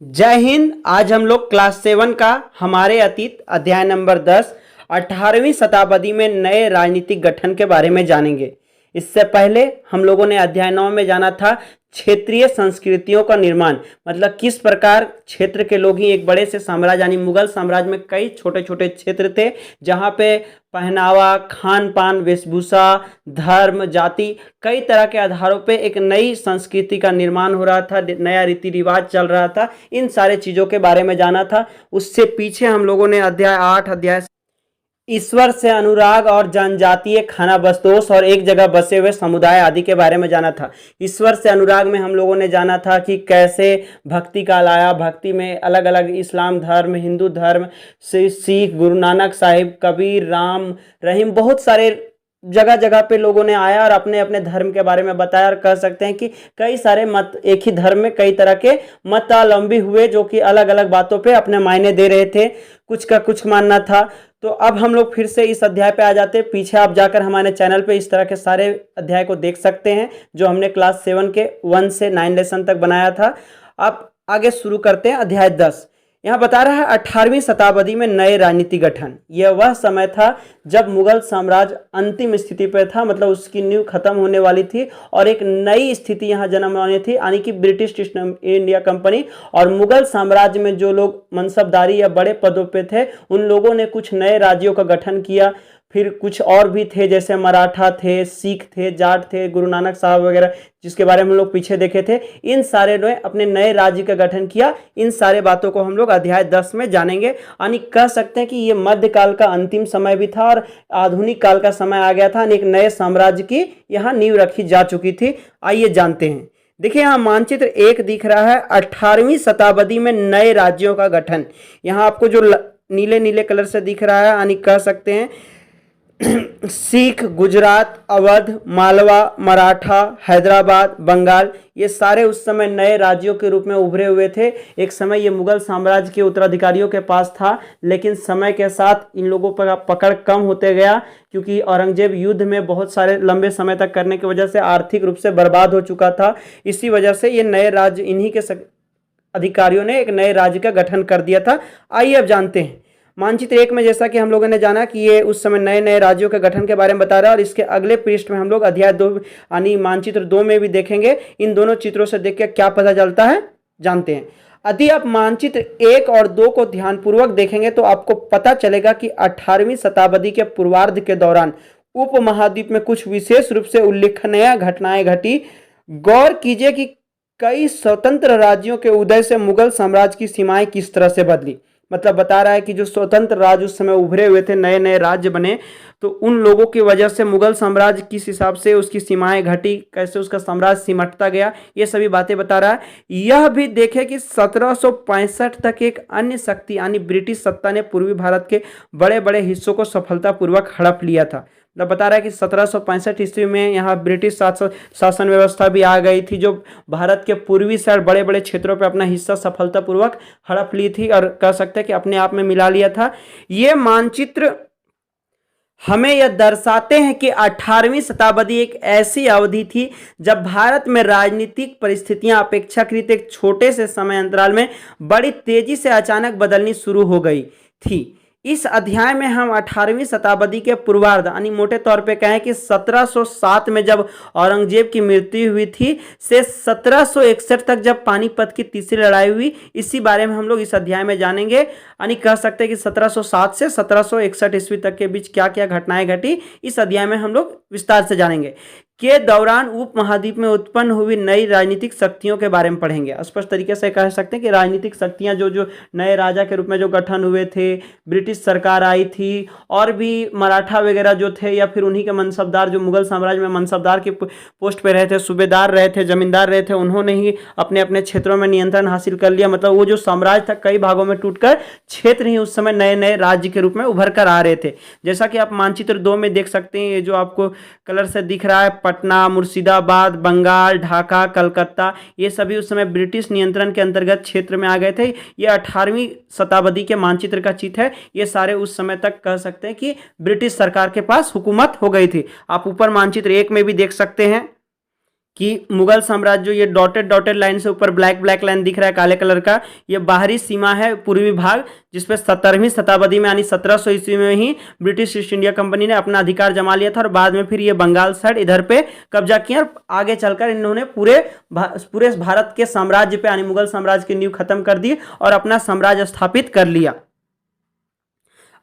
जय हिंद। आज हम लोग क्लास 7 का हमारे अतीत अध्याय नंबर 10 18वीं शताब्दी में नए राजनीतिक गठन के बारे में जानेंगे। इससे पहले हम लोगों ने अध्याय 9 में जाना था क्षेत्रीय संस्कृतियों का निर्माण, मतलब किस प्रकार क्षेत्र के लोग ही एक बड़े से साम्राज्य यानी मुगल साम्राज्य में कई छोटे छोटे क्षेत्र थे जहाँ पे पहनावा, खान पान, वेशभूषा, धर्म, जाति, कई तरह के आधारों पे एक नई संस्कृति का निर्माण हो रहा था, नया रीति रिवाज चल रहा था। इन सारे चीज़ों के बारे में जाना था। उससे पीछे हम लोगों ने अध्याय 8 अध्याय ईश्वर से अनुराग और जनजातीय खाना बदोश और एक जगह बसे हुए समुदाय आदि के बारे में जाना था। ईश्वर से अनुराग में हम लोगों ने जाना था कि कैसे भक्ति काल आया, भक्ति में अलग अलग इस्लाम धर्म, हिंदू धर्म से सिख, गुरु नानक साहिब, कबीर, राम रहीम, बहुत सारे जगह जगह पे लोगों ने आया और अपने अपने धर्म के बारे में बताया। और कह सकते हैं कि कई सारे मत, एक ही धर्म में कई तरह के मतावलंबी हुए जो कि अलग अलग बातों पे अपने मायने दे रहे थे, कुछ का कुछ मानना था। तो अब हम लोग फिर से इस अध्याय पे आ जाते हैं। पीछे आप जाकर हमारे चैनल पे इस तरह के सारे अध्याय को देख सकते हैं जो हमने क्लास 7 के 1 से 9 लेसन तक बनाया था। अब आगे शुरू करते हैं अध्याय 10। यहाँ बता रहा है 18वीं शताब्दी में नए राजनीतिक गठन। यह वह समय था जब मुगल साम्राज्य अंतिम स्थिति पर था, मतलब उसकी नींव खत्म होने वाली थी और एक नई स्थिति यहाँ जन्म लेनी थी, यानी कि ब्रिटिश ईस्ट इंडिया कंपनी और मुगल साम्राज्य में जो लोग मनसबदारी या बड़े पदों पे थे उन लोगों ने कुछ नए राज्यों का गठन किया। फिर कुछ और भी थे जैसे मराठा थे, सिख थे, जाट थे, गुरु नानक साहब वगैरह, जिसके बारे में हम लोग पीछे देखे थे। इन सारे ने अपने नए राज्य का गठन किया। इन सारे बातों को हम लोग अध्याय 10 में जानेंगे। यानी कह सकते हैं कि ये मध्यकाल का अंतिम समय भी था और आधुनिक काल का समय आ गया था। एक नए साम्राज्य की यहाँ नींव रखी जा चुकी थी। आइए जानते हैं। देखिए यहाँ मानचित्र 1 दिख रहा है 18वीं शताब्दी में नए राज्यों का गठन। यहाँ आपको जो नीले नीले कलर से दिख रहा है, यानी कह सकते हैं सिख, गुजरात, अवध, मालवा, मराठा, हैदराबाद, बंगाल, ये सारे उस समय नए राज्यों के रूप में उभरे हुए थे। एक समय ये मुगल साम्राज्य के उत्तराधिकारियों के पास था, लेकिन समय के साथ इन लोगों पर पकड़ कम होते गया क्योंकि औरंगजेब युद्ध में बहुत सारे लंबे समय तक करने की वजह से आर्थिक रूप से बर्बाद हो चुका था। इसी वजह से ये नए राज्य, इन्हीं के अधिकारियों ने एक नए राज्य का गठन कर दिया था। आइए अब जानते हैं। मानचित्र 1 में जैसा कि हम लोगों ने जाना कि ये उस समय नए नए राज्यों के गठन के बारे में बता रहा है और इसके अगले पृष्ठ में हम लोग अध्याय 2 यानी मानचित्र 2 में भी देखेंगे। इन दोनों चित्रों से देख के क्या पता चलता है जानते हैं। यदि आप मानचित्र 1 और 2 को ध्यानपूर्वक देखेंगे तो आपको पता चलेगा कि 18वीं शताब्दी के पूर्वार्ध के दौरान उपमहाद्वीप में कुछ विशेष रूप से उल्लेखनीय घटनाएं घटी। गौर कीजिए कि कई स्वतंत्र राज्यों के उदय से मुगल साम्राज्य की सीमाएं किस तरह से बदली। मतलब बता रहा है कि जो स्वतंत्र राज्य उस समय उभरे हुए थे, नए नए राज्य बने, तो उन लोगों की वजह से मुगल साम्राज्य किस हिसाब से उसकी सीमाएं घटी, कैसे उसका साम्राज्य सिमटता गया, ये सभी बातें बता रहा है। यह भी देखे कि 1765 तक एक अन्य शक्ति यानी ब्रिटिश सत्ता ने पूर्वी भारत के बड़े बड़े हिस्सों को सफलतापूर्वक हड़प लिया था। मतलब बता रहा है कि 1765 ईस्वी में यहाँ ब्रिटिश शासन व्यवस्था भी आ गई थी जो भारत के पूर्वी साइड बड़े बड़े क्षेत्रों पर अपना हिस्सा सफलतापूर्वक हड़प ली थी और कह सकते हैं कि अपने आप में मिला लिया था। ये मानचित्र हमें यह दर्शाते हैं कि 18वीं शताब्दी एक ऐसी अवधि थी जब भारत में राजनीतिक परिस्थितियां अपेक्षाकृत एक छोटे से समय अंतराल में बड़ी तेजी से अचानक बदलनी शुरू हो गई थी। इस अध्याय में हम 18वीं शताब्दी के पूर्वार्ध यानी मोटे तौर पे कहें कि 1707 में जब औरंगजेब की मृत्यु हुई थी से 1761 तक जब पानीपत की तीसरी लड़ाई हुई, इसी बारे में हम लोग इस अध्याय में जानेंगे। यानी कह सकते हैं कि 1707 से 1761 ईस्वी तक के बीच क्या क्या घटनाएं घटी, इस अध्याय में हम लोग विस्तार से जानेंगे। के दौरान उपमहाद्वीप में उत्पन्न हुई नई राजनीतिक शक्तियों के बारे में पढ़ेंगे। स्पष्ट तरीके से कह सकते हैं कि राजनीतिक शक्तियां जो जो नए राजा के रूप में जो गठन हुए थे, ब्रिटिश सरकार आई थी और भी मराठा वगैरह जो थे या फिर उन्हीं के मनसबदार जो मुगल साम्राज्य में मनसबदार की पोस्ट पे रहे थे, सूबेदार रहे थे, जमींदार रहे थे, उन्होंने ही अपने अपने क्षेत्रों में नियंत्रण हासिल कर लिया। मतलब वो जो साम्राज्य था कई भागों में टूटकर क्षेत्र ही उस समय नए नए राज्य के रूप में उभर कर आ रहे थे। जैसा कि आप मानचित्र 2 में देख सकते हैं, ये जो आपको कलर से दिख रहा है, पटना, मुर्शिदाबाद, बंगाल, ढाका, कलकत्ता, ये सभी उस समय ब्रिटिश नियंत्रण के अंतर्गत क्षेत्र में आ गए थे। ये 18वीं शताब्दी के मानचित्र का चित्र है। ये सारे उस समय तक कह सकते हैं कि ब्रिटिश सरकार के पास हुकूमत हो गई थी। आप ऊपर मानचित्र 1 में भी देख सकते हैं। कि मुगल साम्राज्य जो ये डॉटेड डॉटेड लाइन से ऊपर ब्लैक ब्लैक लाइन दिख रहा है काले कलर का, ये बाहरी सीमा है पूर्वी भाग, जिसपे 17वीं शताब्दी में यानी 1700 ईस्वी में ही ब्रिटिश ईस्ट इंडिया कंपनी ने अपना अधिकार जमा लिया था और बाद में फिर ये बंगाल साइड इधर पे कब्जा किया और आगे चलकर इन्होंने पूरे भारत के साम्राज्य पे यानी मुगल साम्राज्य की नींव खत्म कर दी और अपना साम्राज्य स्थापित कर लिया।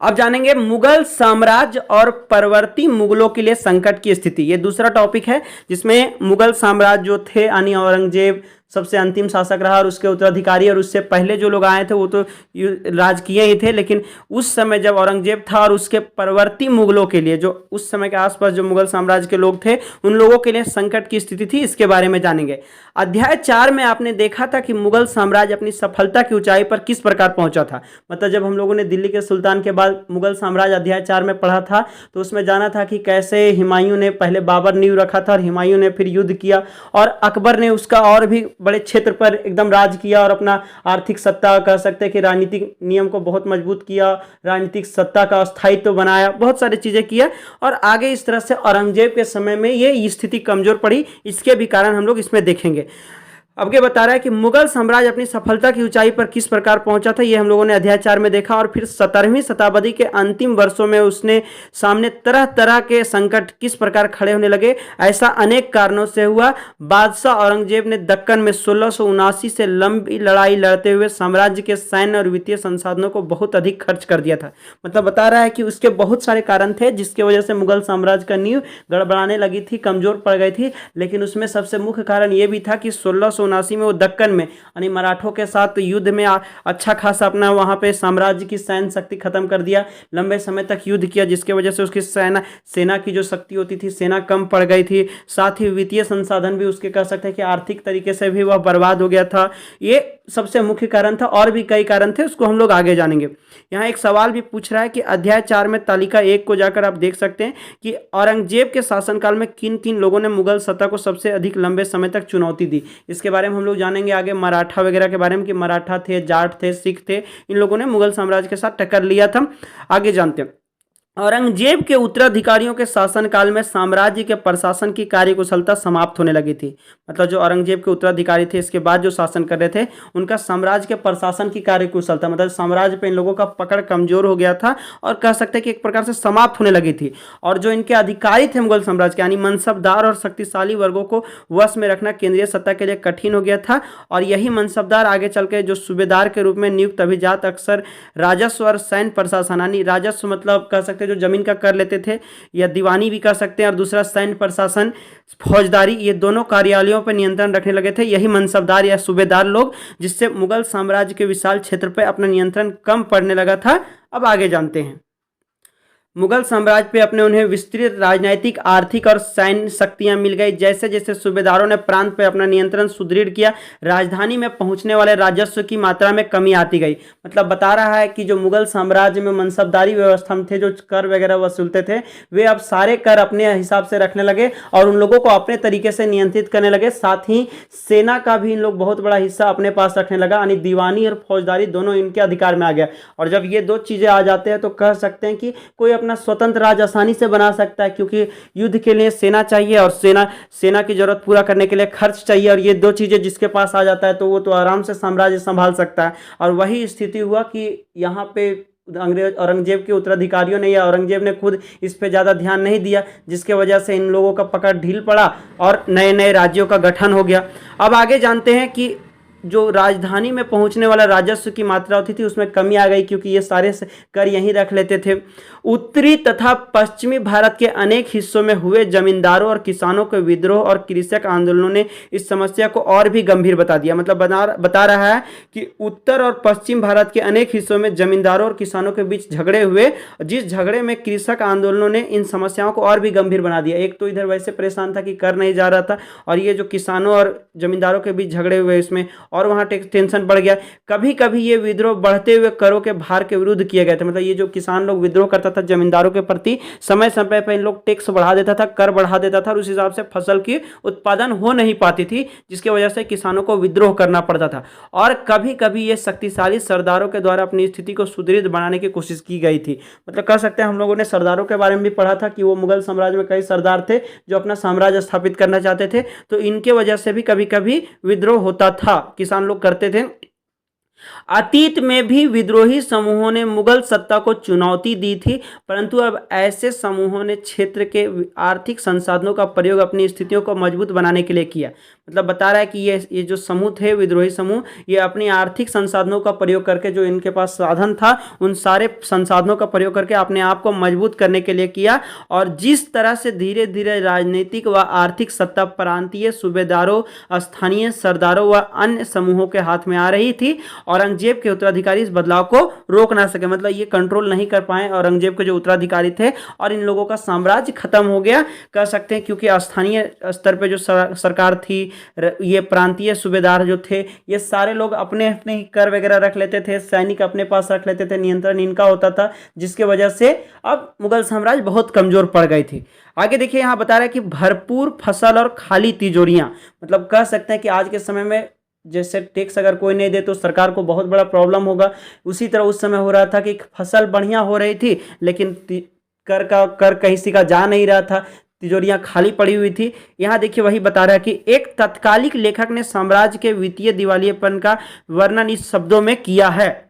अब जानेंगे मुगल साम्राज्य और परवर्ती मुगलों के लिए संकट की स्थिति। ये दूसरा टॉपिक है जिसमें मुगल साम्राज्य जो थे यानी औरंगजेब सबसे अंतिम शासक रहा और उसके उत्तराधिकारी, और उससे पहले जो लोग आए थे वो तो राजकीय ही थे, लेकिन उस समय जब औरंगजेब था और उसके परवर्ती मुगलों के लिए जो उस समय के आसपास जो मुगल साम्राज्य के लोग थे उन लोगों के लिए संकट की स्थिति थी। इसके बारे में जानेंगे। अध्याय 4 में आपने देखा था कि मुगल साम्राज्य अपनी सफलता की ऊंचाई पर किस प्रकार पहुंचा था। मतलब जब हम लोगों ने दिल्ली के सुल्तान के बाद मुगल साम्राज्य अध्याय 4 में पढ़ा था तो उसमें जाना था कि कैसे हुमायूं ने पहले बाबर नींव रखा था और हुमायूं ने फिर युद्ध किया और अकबर ने उसका और भी बड़े क्षेत्र पर एकदम राज किया और अपना आर्थिक सत्ता कह सकते हैं कि राजनीतिक नियम को बहुत मजबूत किया, राजनीतिक सत्ता का स्थायित्व बनाया, बहुत सारी चीजें किया। और आगे इस तरह से औरंगजेब के समय में ये स्थिति कमजोर पड़ी, इसके भी कारण हम लोग इसमें देखेंगे। अब ये बता रहा है कि मुगल साम्राज्य अपनी सफलता की ऊंचाई पर किस प्रकार पहुंचा था, ये हम लोगों ने अध्याय 4 में देखा। और फिर 17वीं शताब्दी के अंतिम वर्षों में उसने सामने तरह तरह के संकट किस प्रकार खड़े होने लगे। ऐसा अनेक कारणों से हुआ। बादशाह औरंगजेब ने दक्कन में 1679 से लंबी लड़ाई लड़ते हुए साम्राज्य के सैन्य और वित्तीय संसाधनों को बहुत अधिक खर्च कर दिया था। मतलब बता रहा है कि उसके बहुत सारे कारण थे जिसकी वजह से मुगल साम्राज्य का नींव गड़बड़ाने लगी थी, कमजोर पड़ गई थी। लेकिन उसमें सबसे मुख्य कारण यह भी था कि 1679 में वो दक्कन में यानी मराठों के साथ युद्ध में अच्छा खासा अपना वहां पे साम्राज्य की सैन्य शक्ति खत्म कर दिया, लंबे समय तक युद्ध किया, जिसके वजह से उसकी सेना की जो शक्ति होती थी सेना कम पड़ गई थी। साथ ही वित्तीय संसाधन भी उसके कह सकते हैं कि आर्थिक तरीके से भी वह बर्बाद हो गया था। ये सबसे मुख्य कारण था, और भी कई कारण थे, उसको हम लोग आगे जानेंगे। यहाँ एक सवाल भी पूछ रहा है कि अध्याय 4 में तालिका 1 को जाकर आप देख सकते हैं कि औरंगजेब के शासनकाल में किन किन लोगों ने मुगल सत्ता को सबसे अधिक लंबे समय तक चुनौती दी। इसके बारे में हम लोग जानेंगे आगे। मराठा वगैरह के बारे में कि मराठा थे, जाट थे, सिख थे, इन लोगों ने मुगल साम्राज्य के साथ टक्कर लिया था। आगे जानते हैं। औरंगजेब के उत्तराधिकारियों के शासनकाल में साम्राज्य के प्रशासन की कार्यकुशलता समाप्त होने लगी थी। मतलब जो औरंगजेब के उत्तराधिकारी थे इसके बाद जो शासन कर रहे थे उनका साम्राज्य के प्रशासन की कार्यकुशलता, मतलब साम्राज्य पे इन लोगों का पकड़ कमजोर हो गया था और कह सकते हैं कि एक प्रकार से समाप्त होने लगी थी। और जो इनके अधिकारी थे मुगल साम्राज्य के यानी मनसबदार और शक्तिशाली वर्गों को वश में रखना केंद्रीय सत्ता के लिए कठिन हो गया था। और यही मनसबदार आगे चल के जो सूबेदार के रूप में नियुक्त अभिजात अक्सर राजस्व और सैन्य प्रशासन यानी राजस्व मतलब कह सकते जो जमीन का कर लेते थे या दीवानी भी कर सकते हैं, और दूसरा सैन्य प्रशासन फौजदारी, ये दोनों कार्यालयों पर नियंत्रण रखने लगे थे यही मनसबदार या सूबेदार लोग, जिससे मुगल साम्राज्य के विशाल क्षेत्र पर अपना नियंत्रण कम पड़ने लगा था। अब आगे जानते हैं। मुगल साम्राज्य पे अपने उन्हें विस्तृत राजनीतिक, आर्थिक और सैन्य शक्तियां मिल गई। जैसे जैसे सूबेदारों ने प्रांत पे अपना नियंत्रण सुदृढ़ किया, राजधानी में पहुंचने वाले राजस्व की मात्रा में कमी आती गई। मतलब बता रहा है कि जो मुगल साम्राज्य में मनसबदारी व्यवस्था में थे, जो कर वगैरह वसूलते थे, वे अब सारे कर अपने हिसाब से रखने लगे और उन लोगों को अपने तरीके से नियंत्रित करने लगे। साथ ही सेना का भी इन लोग बहुत बड़ा हिस्सा अपने पास रखने लगा, यानी दीवानी और फौजदारी दोनों इनके अधिकार में आ गया। और जब ये दो चीजें आ जाते हैं तो कह सकते हैं कि कोई अपना स्वतंत्र राज्य आसानी से बना सकता है, क्योंकि युद्ध के लिए सेना चाहिए और सेना की जरूरत पूरा करने के लिए खर्च चाहिए, और ये दो चीजें जिसके पास आ जाता है तो वो तो आराम से साम्राज्य संभाल सकता है। और वही स्थिति हुआ कि यहाँ पे औरंगजेब के उत्तराधिकारियों ने या औरंगजेब ने खुद इस पे ज़्यादा ध्यान नहीं दिया, जिसके वजह से इन लोगों का पकड़ ढील पड़ा और नए नए राज्यों का गठन हो गया। अब आगे जानते हैं कि जो राजधानी में पहुंचने वाला राजस्व की मात्रा होती थी उसमें कमी आ गई, क्योंकि ये सारे कर यहीं रख लेते थे। उत्तरी तथा पश्चिमी भारत के अनेक हिस्सों में हुए जमींदारों और किसानों के विद्रोह और कृषक आंदोलनों ने इस समस्या को और भी गंभीर बता दिया। मतलब बता रहा है कि उत्तर और पश्चिम भारत के अनेक हिस्सों में जमींदारों और किसानों के बीच झगड़े हुए, जिस झगड़े में कृषक आंदोलनों ने इन समस्याओं को और भी गंभीर बना दिया। एक तो इधर वैसे परेशान था कि कर नहीं जा रहा था, और ये जो किसानों और जमींदारों के बीच झगड़े हुए इसमें और वहाँ टेंशन बढ़ गया। कभी कभी ये विद्रोह बढ़ते हुए करों के भार के विरुद्ध किया गया था। मतलब ये जो किसान लोग विद्रोह करता था जमींदारों के प्रति, समय समय पर इन लोग टैक्स बढ़ा देता था, कर बढ़ा देता था, और उस हिसाब से फसल की उत्पादन हो नहीं पाती थी, जिसकी वजह से किसानों को विद्रोह करना पड़ता था। और कभी कभी ये शक्तिशाली सरदारों के द्वारा अपनी स्थिति को सुदृढ़ बनाने की कोशिश की गई थी। मतलब कह सकते हैं हम लोगों ने सरदारों के बारे में भी पढ़ा था कि वो मुगल साम्राज्य में कई सरदार थे जो अपना साम्राज्य स्थापित करना चाहते थे, तो इनके वजह से भी कभी कभी विद्रोह होता था, किसान लोग करते थे। अतीत में भी विद्रोही समूहों ने मुगल सत्ता को चुनौती दी थी, परंतु अब ऐसे समूहों ने क्षेत्र के आर्थिक संसाधनों का प्रयोग अपनी स्थितियों को मजबूत बनाने के लिए किया। मतलब बता रहा है कि ये जो समूह थे, विद्रोही समूह, ये अपनी आर्थिक संसाधनों का प्रयोग करके, जो इनके पास साधन था उन सारे संसाधनों का प्रयोग करके अपने आप को मजबूत करने के लिए किया। और जिस तरह से धीरे धीरे राजनीतिक व आर्थिक सत्ता प्रांतीय सूबेदारों, स्थानीय सरदारों व अन्य समूहों के हाथ में आ रही थी, औरंगजेब के उत्तराधिकारी इस बदलाव को रोक ना सके। मतलब ये कंट्रोल नहीं कर पाए औरंगजेब के जो उत्तराधिकारी थे, और इन लोगों का साम्राज्य खत्म हो गया कह सकते हैं, क्योंकि स्थानीय स्तर पे जो सरकार थी, ये प्रांतीय सूबेदार जो थे, ये सारे लोग अपने अपने ही कर वगैरह रख लेते थे, सैनिक अपने पास रख लेते थे, नियंत्रण इनका होता था, जिसके वजह से अब मुगल साम्राज्य बहुत कमजोर पड़ गई थी। आगे देखिए यहाँ बता रहा है कि भरपूर फसल और खाली तिजोरियां। मतलब कह सकते हैं कि आज के समय में जैसे टैक्स अगर कोई नहीं दे तो सरकार को बहुत बड़ा प्रॉब्लम होगा, उसी तरह उस समय हो रहा था कि फसल बढ़िया हो रही थी, लेकिन कर किसी का जा नहीं रहा था, तिजोरियां खाली पड़ी हुई थी। यहाँ देखिए वही बता रहा है कि एक तत्कालिक लेखक ने साम्राज्य के वित्तीय दिवालियेपन का वर्णन इस शब्दों में किया है: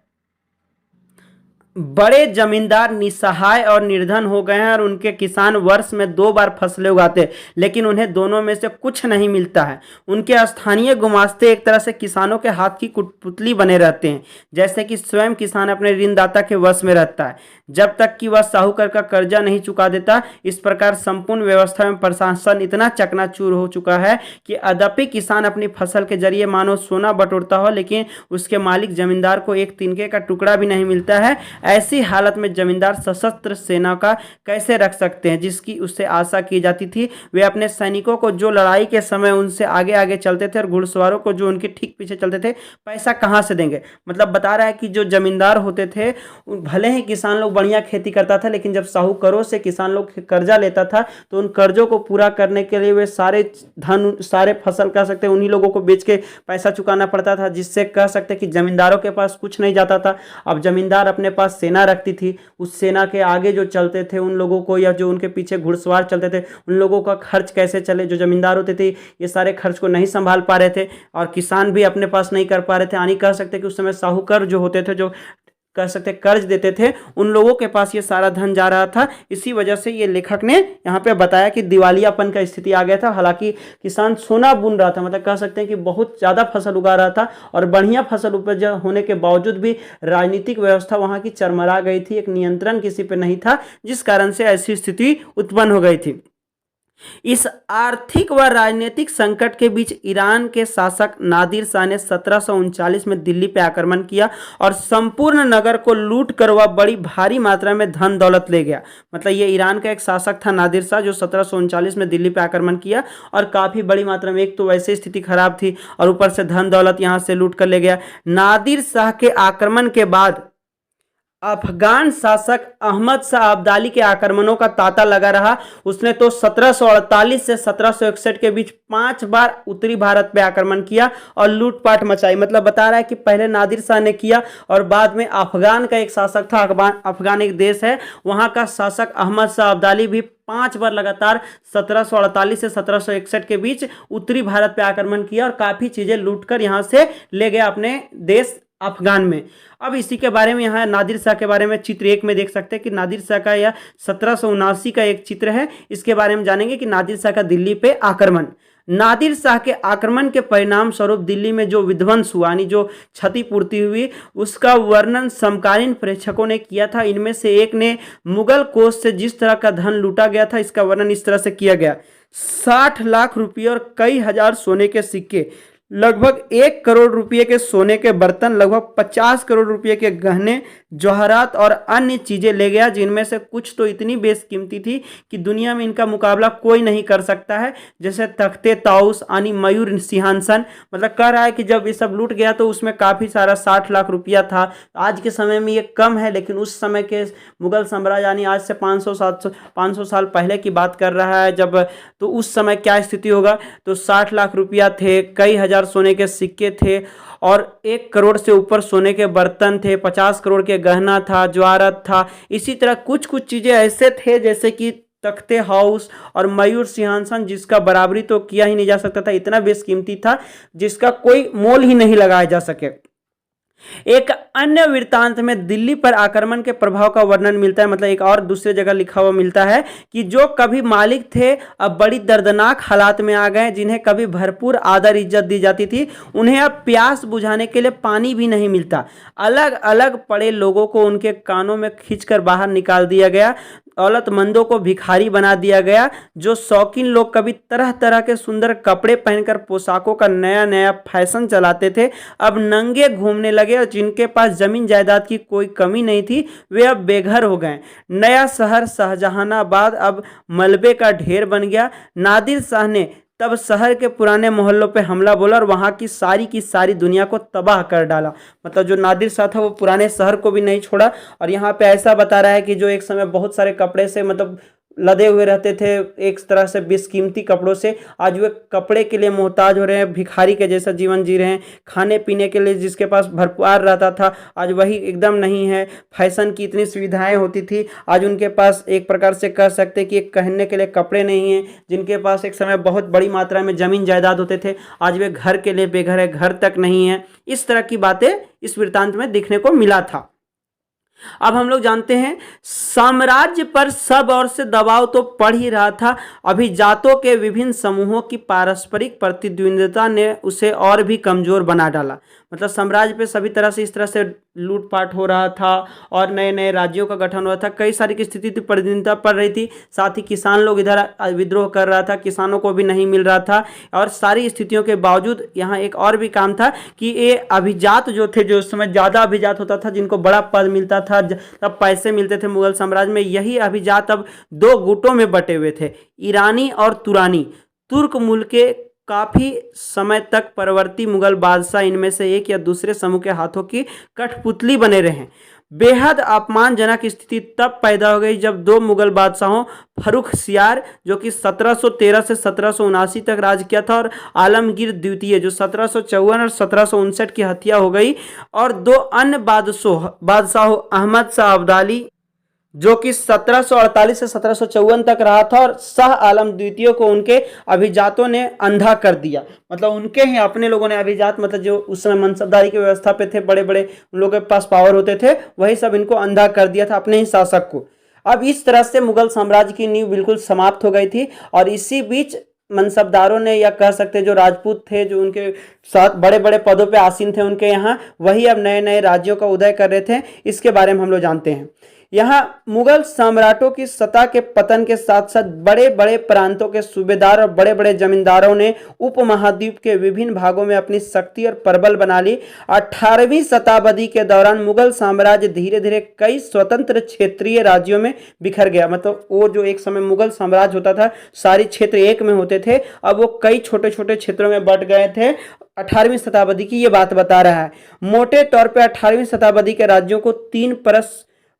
बड़े जमींदार निसहाय और निर्धन हो गए हैं और उनके किसान वर्ष में 2 बार फसलें उगाते हैं, लेकिन उन्हें दोनों में से कुछ नहीं मिलता है। उनके स्थानीय गुमास्ते एक तरह से किसानों के हाथ की कुटपुतली बने रहते हैं, जैसे कि स्वयं किसान अपने ऋणदाता के वश में रहता है जब तक कि वह साहूकार का कर्जा नहीं चुका देता। इस प्रकार संपूर्ण व्यवस्था में प्रशासन इतना चकनाचूर हो चुका है कि यद्यपि किसान अपनी फसल के जरिए मानो सोना बटोरता हो, लेकिन उसके मालिक जमींदार को एक तिनके का टुकड़ा भी नहीं मिलता है। ऐसी हालत में जमींदार सशस्त्र सेना का कैसे रख सकते हैं जिसकी उससे आशा की जाती थी। वे अपने सैनिकों को जो लड़ाई के समय उनसे आगे आगे चलते थे और घुड़सवारों को जो उनके ठीक पीछे चलते थे, पैसा कहाँ से देंगे। मतलब बता रहा है कि जो जमींदार होते थे, भले ही किसान लोग बढ़िया खेती करता था, लेकिन जब साहूकारों से किसान लोग कर्जा लेता था तो उन कर्जों को पूरा करने के लिए वे सारे धन, सारे फसल कह सकते हैं उन्हीं लोगों को बेच के पैसा चुकाना पड़ता था, जिससे कह सकते हैं कि जमींदारों के पास कुछ नहीं जाता था। अब जमींदार अपने पास सेना रखती थी, उस सेना के आगे जो चलते थे उन लोगों को, या जो उनके पीछे घुड़सवार चलते थे, उन लोगों का खर्च कैसे चले। जो जमींदार होते थे ये सारे खर्च को नहीं संभाल पा रहे थे, और किसान भी अपने पास नहीं कर पा रहे थे। यानी कह सकते कि उस समय साहूकार जो होते थे, जो कह सकते कर्ज देते थे, उन लोगों के पास ये सारा धन जा रहा था। इसी वजह से ये लेखक ने यहाँ पे बताया कि दिवालियापन का स्थिति आ गया था। हालांकि किसान सोना बुन रहा था, मतलब कह सकते हैं कि बहुत ज़्यादा फसल उगा रहा था, और बढ़िया फसल उपज होने के बावजूद भी राजनीतिक व्यवस्था वहाँ की चरमरा गई थी, एक नियंत्रण किसी पे नहीं था, जिस कारण से ऐसी स्थिति उत्पन्न हो गई थी। इस आर्थिक व राजनीतिक संकट के बीच ईरान के शासक नादिर शाह ने 1739 में दिल्ली पर आक्रमण किया और संपूर्ण नगर को लूट कर वह बड़ी भारी मात्रा में धन दौलत ले गया। मतलब ये ईरान का एक शासक था नादिर शाह, जो 1739 में दिल्ली पर आक्रमण किया और काफ़ी बड़ी मात्रा में, एक तो वैसे स्थिति खराब थी और ऊपर से धन दौलत यहाँ से लूट कर ले गया। नादिर शाह के आक्रमण के बाद अफगान शासक अहमद शाह अब्दाली के आक्रमणों का तांता लगा रहा। उसने तो 1748 से 1761 के बीच 5 बार उत्तरी भारत पे आक्रमण किया और लूटपाट मचाई। मतलब बता रहा है कि पहले नादिर शाह ने किया और बाद में अफगान का एक शासक था, अफगान एक देश है, वहां का शासक अहमद शाह अब्दाली भी 5 बार लगातार 1748 से 1761 के बीच उत्तरी भारत पे आक्रमण किया और काफ़ी चीज़ें लूटकर यहाँ से ले गया अपने देश अफगान में। अब इसी के बारे में यहाँ नादिर शाह के बारे में चित्र 1 में देख सकते हैं कि नादिर शाह का यह 1779 का एक चित्र है। इसके बारे में जानेंगे कि नादिर शाह का दिल्ली पे आक्रमण। नादिर शाह के आक्रमण के परिणाम स्वरूप दिल्ली में जो विध्वंस हुआ, यानी जो क्षतिपूर्ति हुई, उसका वर्णन समकालीन प्रेक्षकों ने किया था। इनमें से एक ने मुगल कोष से जिस तरह का धन लूटा गया था, इसका वर्णन इस तरह से किया गया: 60 लाख रुपये और कई हजार सोने के सिक्के, लगभग 1 करोड़ रुपए के सोने के बर्तन, लगभग 50 करोड़ रुपए के गहने, जवाहरात और अन्य चीजें ले गया, जिनमें से कुछ तो इतनी बेशकीमती थी कि दुनिया में इनका मुकाबला कोई नहीं कर सकता है, जैसे तख्ते ताउस यानी मयूर सिंहासन। मतलब कह रहा है कि जब ये सब लूट गया तो उसमें काफी सारा 60 लाख रुपया था। आज के समय में ये कम है, लेकिन उस समय के मुगल साम्राज्य यानी आज से 500 साल पहले की बात कर रहा है जब, तो उस समय क्या स्थिति होगा। तो 60 लाख रुपया थे, कई हजार सोने के सिक्के थे और 1 करोड़ से ऊपर सोने के बर्तन थे, 50 करोड़ के गहना था, जवाहरात था। इसी तरह कुछ कुछ चीजें ऐसे थे जैसे कि तख्ते हाउस और मयूर सिंहासन, जिसका बराबरी तो किया ही नहीं जा सकता था, इतना बेशकीमती था जिसका कोई मोल ही नहीं लगाया जा सके। एक अन्य वृत्तांत में दिल्ली पर आक्रमण के प्रभाव का वर्णन मिलता है, मतलब एक और दूसरे जगह लिखा हुआ मिलता है कि जो कभी मालिक थे अब बड़ी दर्दनाक हालात में आ गए, जिन्हें कभी भरपूर आदर इज्जत दी जाती थी, उन्हें अब प्यास बुझाने के लिए पानी भी नहीं मिलता। अलग अलग पड़े लोगों को उनके कानों में खींचकर बाहर निकाल दिया गया, दौलतमंदों को भिखारी बना दिया गया। जो शौकीन लोग कभी तरह तरह के सुंदर कपड़े पहनकर पोशाकों का नया नया फैशन चलाते थे, अब नंगे घूमने लगे, और जिनके पास जमीन जायदाद की कोई कमी नहीं थी वे अब बेघर हो गए। नया शहर शाहजहानाबाद अब मलबे का ढेर बन गया। नादिर शाह ने तब शहर के पुराने मोहल्लों पे हमला बोला और वहां की सारी दुनिया को तबाह कर डाला। मतलब जो नादिर शाह था वो पुराने शहर को भी नहीं छोड़ा। और यहाँ पे ऐसा बता रहा है कि जो एक समय बहुत सारे कपड़े से मतलब लदे हुए रहते थे, एक तरह से बेशकीमती कपड़ों से, आज वे कपड़े के लिए मोहताज हो रहे हैं, भिखारी के जैसा जीवन जी रहे हैं। खाने पीने के लिए जिसके पास भरपूर रहता था आज वही एकदम नहीं है। फैशन की इतनी सुविधाएं होती थी, आज उनके पास एक प्रकार से कह सकते कि एक पहनने के लिए कपड़े नहीं हैं। जिनके पास एक समय बहुत बड़ी मात्रा में जमीन जायदाद होते थे, आज वे घर के लिए बेघर है, घर तक नहीं है। इस तरह की बातें इस वृत्तांत में दिखने को मिला था। अब हम लोग जानते हैं साम्राज्य पर सब ओर से दबाव तो पड़ ही रहा था। अभिजातों के विभिन्न समूहों की पारस्परिक प्रतिद्वंद्विता ने उसे और भी कमजोर बना डाला। मतलब साम्राज्य पे सभी तरह से इस तरह से लूटपाट हो रहा था और नए नए राज्यों का गठन हो रहा था, कई सारी की स्थिति थी, प्रतिद्वंद्विता पड़ रही थी। साथ ही किसान लोग इधर विद्रोह कर रहा था, किसानों को भी नहीं मिल रहा था। और सारी स्थितियों के बावजूद यहाँ एक और भी काम था कि ये अभिजात जो थे, जो उस समय ज़्यादा अभिजात होता था, जिनको बड़ा पद मिलता था, तब पैसे मिलते थे मुगल साम्राज्य में, यही अभिजात अब दो गुटों में बटे हुए थे, ईरानी और तुरानी। तुर्क मुल्क के काफी समय तक परवर्ती मुगल बादशाह इनमें से एक या दूसरे समूह के हाथों की कठपुतली बने रहे। बेहद अपमानजनक स्थिति तब पैदा हो गई जब दो मुगल बादशाहों फर्रुखसियार, जो कि 1713 से 1779 तक राज किया था, और आलमगीर द्वितीय, जो 1754 और 1759 की हत्या हो गई, और दो अन्य बादशाहों अहमद शाह अब्दाली, जो कि 1748 से 1754 तक रहा था, और शाह आलम द्वितीय को उनके अभिजातों ने अंधा कर दिया। मतलब उनके ही अपने लोगों ने अभिजात, मतलब जो उस समय मनसबदारी की व्यवस्था पे थे, बड़े बड़े उन लोगों के पास पावर होते थे, वही सब इनको अंधा कर दिया था, अपने ही शासक को। अब इस तरह से मुगल साम्राज्य की नींव बिल्कुल समाप्त हो गई थी। और इसी बीच मनसबदारों ने, या कह सकते जो राजपूत थे, जो उनके साथ बड़े बड़े पदों पे आसीन थे उनके यहाँ, वही अब नए नए राज्यों का उदय कर रहे थे। इसके बारे में हम लोग जानते हैं। यहाँ मुगल सम्राटों की सत्ता के पतन के साथ साथ बड़े बड़े प्रांतों के सूबेदार और बड़े बड़े जमींदारों ने उपमहाद्वीप के विभिन्न भागों में अपनी शक्ति और प्रबल बना ली। 18वीं शताब्दी के दौरान मुगल साम्राज्य धीरे धीरे कई स्वतंत्र क्षेत्रीय राज्यों में बिखर गया। मतलब वो जो एक समय मुगल साम्राज्य होता था, सारे क्षेत्र एक में होते थे, अब वो कई छोटे छोटे क्षेत्रों में बंट गए थे। 18वीं शताब्दी की ये बात बता रहा है। मोटे तौर पर 18वीं शताब्दी के राज्यों को 3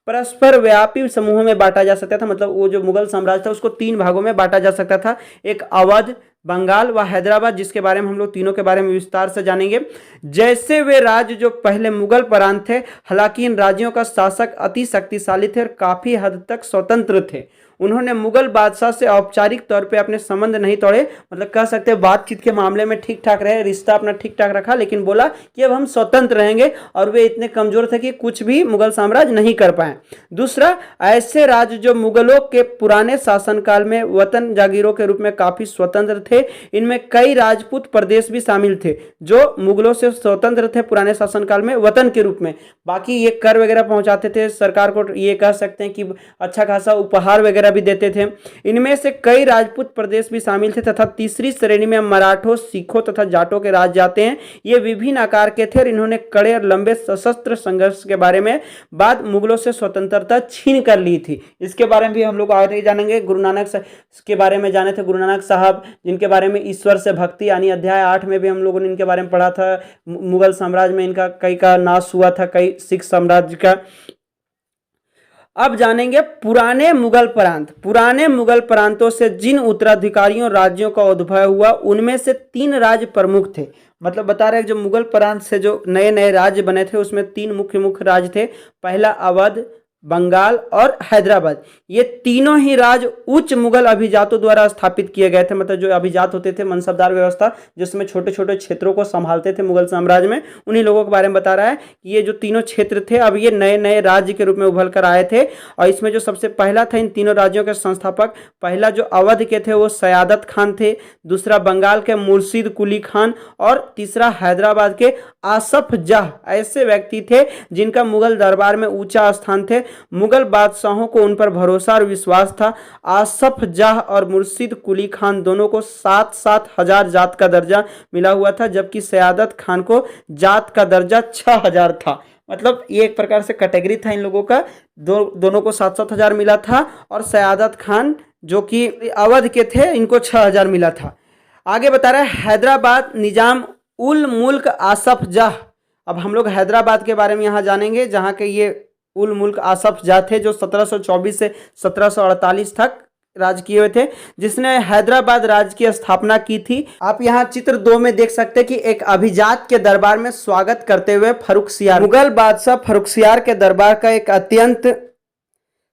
परस्पर व्यापी समूहों में बांटा जा सकता था। मतलब वो जो मुगल साम्राज्य था उसको 3 भागों में बांटा जा सकता था, एक अवध, बंगाल व हैदराबाद, जिसके बारे में हम लोग तीनों के बारे में विस्तार से जानेंगे। जैसे वे राज्य जो पहले मुगल प्रांत थे, हालांकि इन राज्यों का शासक अति शक्तिशाली थे और काफी हद तक स्वतंत्र थे। उन्होंने मुगल बादशाह से औपचारिक तौर पे अपने संबंध नहीं तोड़े, मतलब कह सकते हैं बातचीत के मामले में ठीक ठाक रहे, रिश्ता अपना ठीक ठाक रखा, लेकिन बोला कि अब हम स्वतंत्र रहेंगे। और वे इतने कमजोर थे कि कुछ भी मुगल साम्राज्य नहीं कर पाए। दूसरा, ऐसे राज्य जो मुगलों के पुराने शासनकाल में वतन जागीरों के रूप में काफी स्वतंत्र थे, इनमें कई राजपूत प्रदेश भी शामिल थे जो मुगलों से स्वतंत्र थे पुराने शासनकाल में वतन के रूप में। बाकी ये कर वगैरह पहुंचाते थे सरकार को, ये कह सकते हैं कि अच्छा खासा उपहार वगैरह वगैरह भी देते थे। इनमें से कई राजपूत प्रदेश भी शामिल थे तथा तीसरी श्रेणी में मराठों, सिखों तथा जाटों के राज्य आते हैं। ये विभिन्न आकार के थे और इन्होंने कड़े और लंबे सशस्त्र संघर्ष के बारे में बाद मुगलों से स्वतंत्रता छीन कर ली थी। इसके बारे में भी हम लोग आगे जानेंगे। गुरु नानक के बारे में जाने थे, गुरु नानक साहब जिनके बारे में ईश्वर से भक्ति यानी अध्याय 8 में भी हम लोगों ने इनके बारे में पढ़ा था। मुगल साम्राज्य में इनका कई का नाश हुआ था, कई सिख साम्राज्य का। अब जानेंगे पुराने मुगल प्रांत। पुराने मुगल प्रांतों से जिन उत्तराधिकारियों राज्यों का उद्भव हुआ उनमें से 3 राज्य प्रमुख थे। मतलब बता रहे हैं जो मुगल प्रांत से जो नए नए राज्य बने थे उसमें 3 मुख्य राज्य थे। पहला अवध, बंगाल और हैदराबाद। ये तीनों ही राज्य उच्च मुगल अभिजातों द्वारा स्थापित किए गए थे। मतलब जो अभिजात होते थे, मनसबदार व्यवस्था, जिसमें छोटे छोटे क्षेत्रों को संभालते थे मुगल साम्राज्य में, उन्हीं लोगों के बारे में बता रहा है कि ये जो तीनों क्षेत्र थे अब ये नए नए राज्य के रूप में उभर कर आए थे। और इसमें जो सबसे पहला था इन तीनों राज्यों के संस्थापक, पहला जो अवध के थे वो सयादत खान थे, दूसरा बंगाल के मुर्शिद कुली खान और तीसरा हैदराबाद के आसफ जाह। ऐसे व्यक्ति थे जिनका मुगल दरबार में ऊंचा स्थान थे। मुगल बादशाहों को उन पर भरोसा और विश्वास था। आसफ जाह और मुर्शिद कुली खान दोनों को 7-7 हजार जात का दर्जा मिला हुआ था, जबकि सयादत खान को जात का दर्जा 6,000 था। मतलब ये एक प्रकार से कैटेगरी था इन लोगों का। दोनों को 7-7 हजार मिला था और सयादत खान जो कि अवध के थे इनको 6,000 मिला था। आगे बता रहा है हैदराबाद निजाम उल मुल्क आसफ जाह। अब हम लोग हैदराबाद के बारे में यहाँ जानेंगे, जहाँ के ये उल मुल्क आसफ जाह थे जो 1724 से 1748 तक राज किए हुए थे, जिसने हैदराबाद राज्य की स्थापना की थी। आप यहाँ चित्र 2 में देख सकते हैं कि एक अभिजात के दरबार में स्वागत करते हुए फर्रुखसियार, मुगल बादशाह फर्रुखसियार के दरबार का एक अत्यंत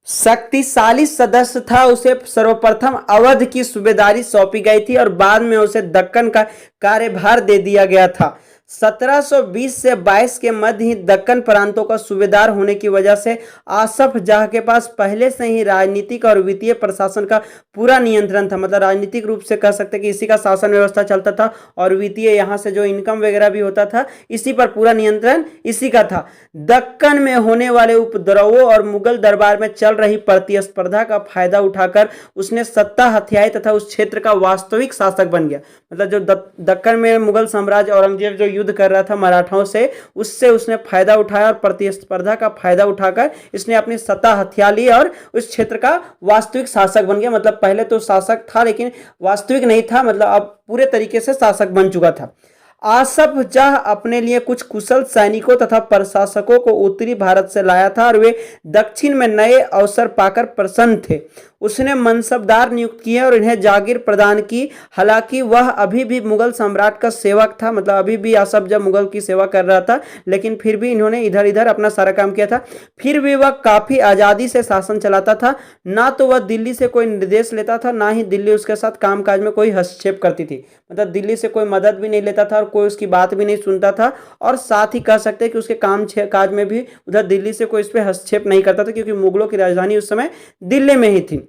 शक्तिशाली सदस्य था। उसे सर्वप्रथम अवध की सूबेदारी सौंपी गई थी और बाद में उसे दक्कन का कार्यभार दे दिया गया था। 1720 से 22 के मध्य ही दक्कन प्रांतों का सूबेदार होने की वजह से आसफ जाह के पास पहले से ही राजनीतिक और वित्तीय प्रशासन का पूरा नियंत्रण था। मतलब राजनीतिक रूप से कह सकते कि इसी का शासन व्यवस्था चलता था और वित्तीय यहाँ से जो इनकम वगैरह भी होता था इसी पर पूरा नियंत्रण इसी का था। दक्कन में होने वाले उपद्रवों और मुगल दरबार में चल रही प्रतिस्पर्धा का फायदा उठाकर उसने सत्ता हथियाई तथा उस क्षेत्र का वास्तविक शासक बन गया। मतलब जो दक्कन में मुगल साम्राज्य औरंगजेब जो युद्ध कर रहा था मराठाओं से, उससे उसने फायदा उठाया और प्रतिस्पर्धा का फायदा उठाकर इसने अपनी सत्ता हथिया ली और उस क्षेत्र का वास्तविक शासक बन गया। मतलब पहले तो शासक था लेकिन वास्तविक नहीं था, मतलब अब पूरे तरीके से शासक बन चुका था। आसफ जाह अपने लिए कुछ कुशल सैनिकों तथा प्रशासकों को उत्तरी भारत से लाया था और वे दक्षिण में नए अवसर पाकर प्रसन्न थे। उसने मनसबदार नियुक्त किए और इन्हें जागीर प्रदान की। हालांकि वह अभी भी मुगल सम्राट का सेवक था, मतलब अभी भी आसफ जाह मुगल की सेवा कर रहा था, लेकिन फिर भी इन्होंने इधर इधर अपना सारा काम किया था। फिर भी वह काफी आज़ादी से शासन चलाता था। ना तो वह दिल्ली से कोई निर्देश लेता था, ना ही दिल्ली उसके साथ कामकाज में कोई हस्तक्षेप करती थी। मतलब दिल्ली से कोई मदद भी नहीं लेता था और कोई उसकी बात भी नहीं सुनता था। और साथ ही कह सकते हैं कि उसके काम काज में भी उधर दिल्ली से कोई इस पर हस्तक्षेप नहीं करता था, क्योंकि मुगलों की राजधानी उस समय दिल्ली में ही थी।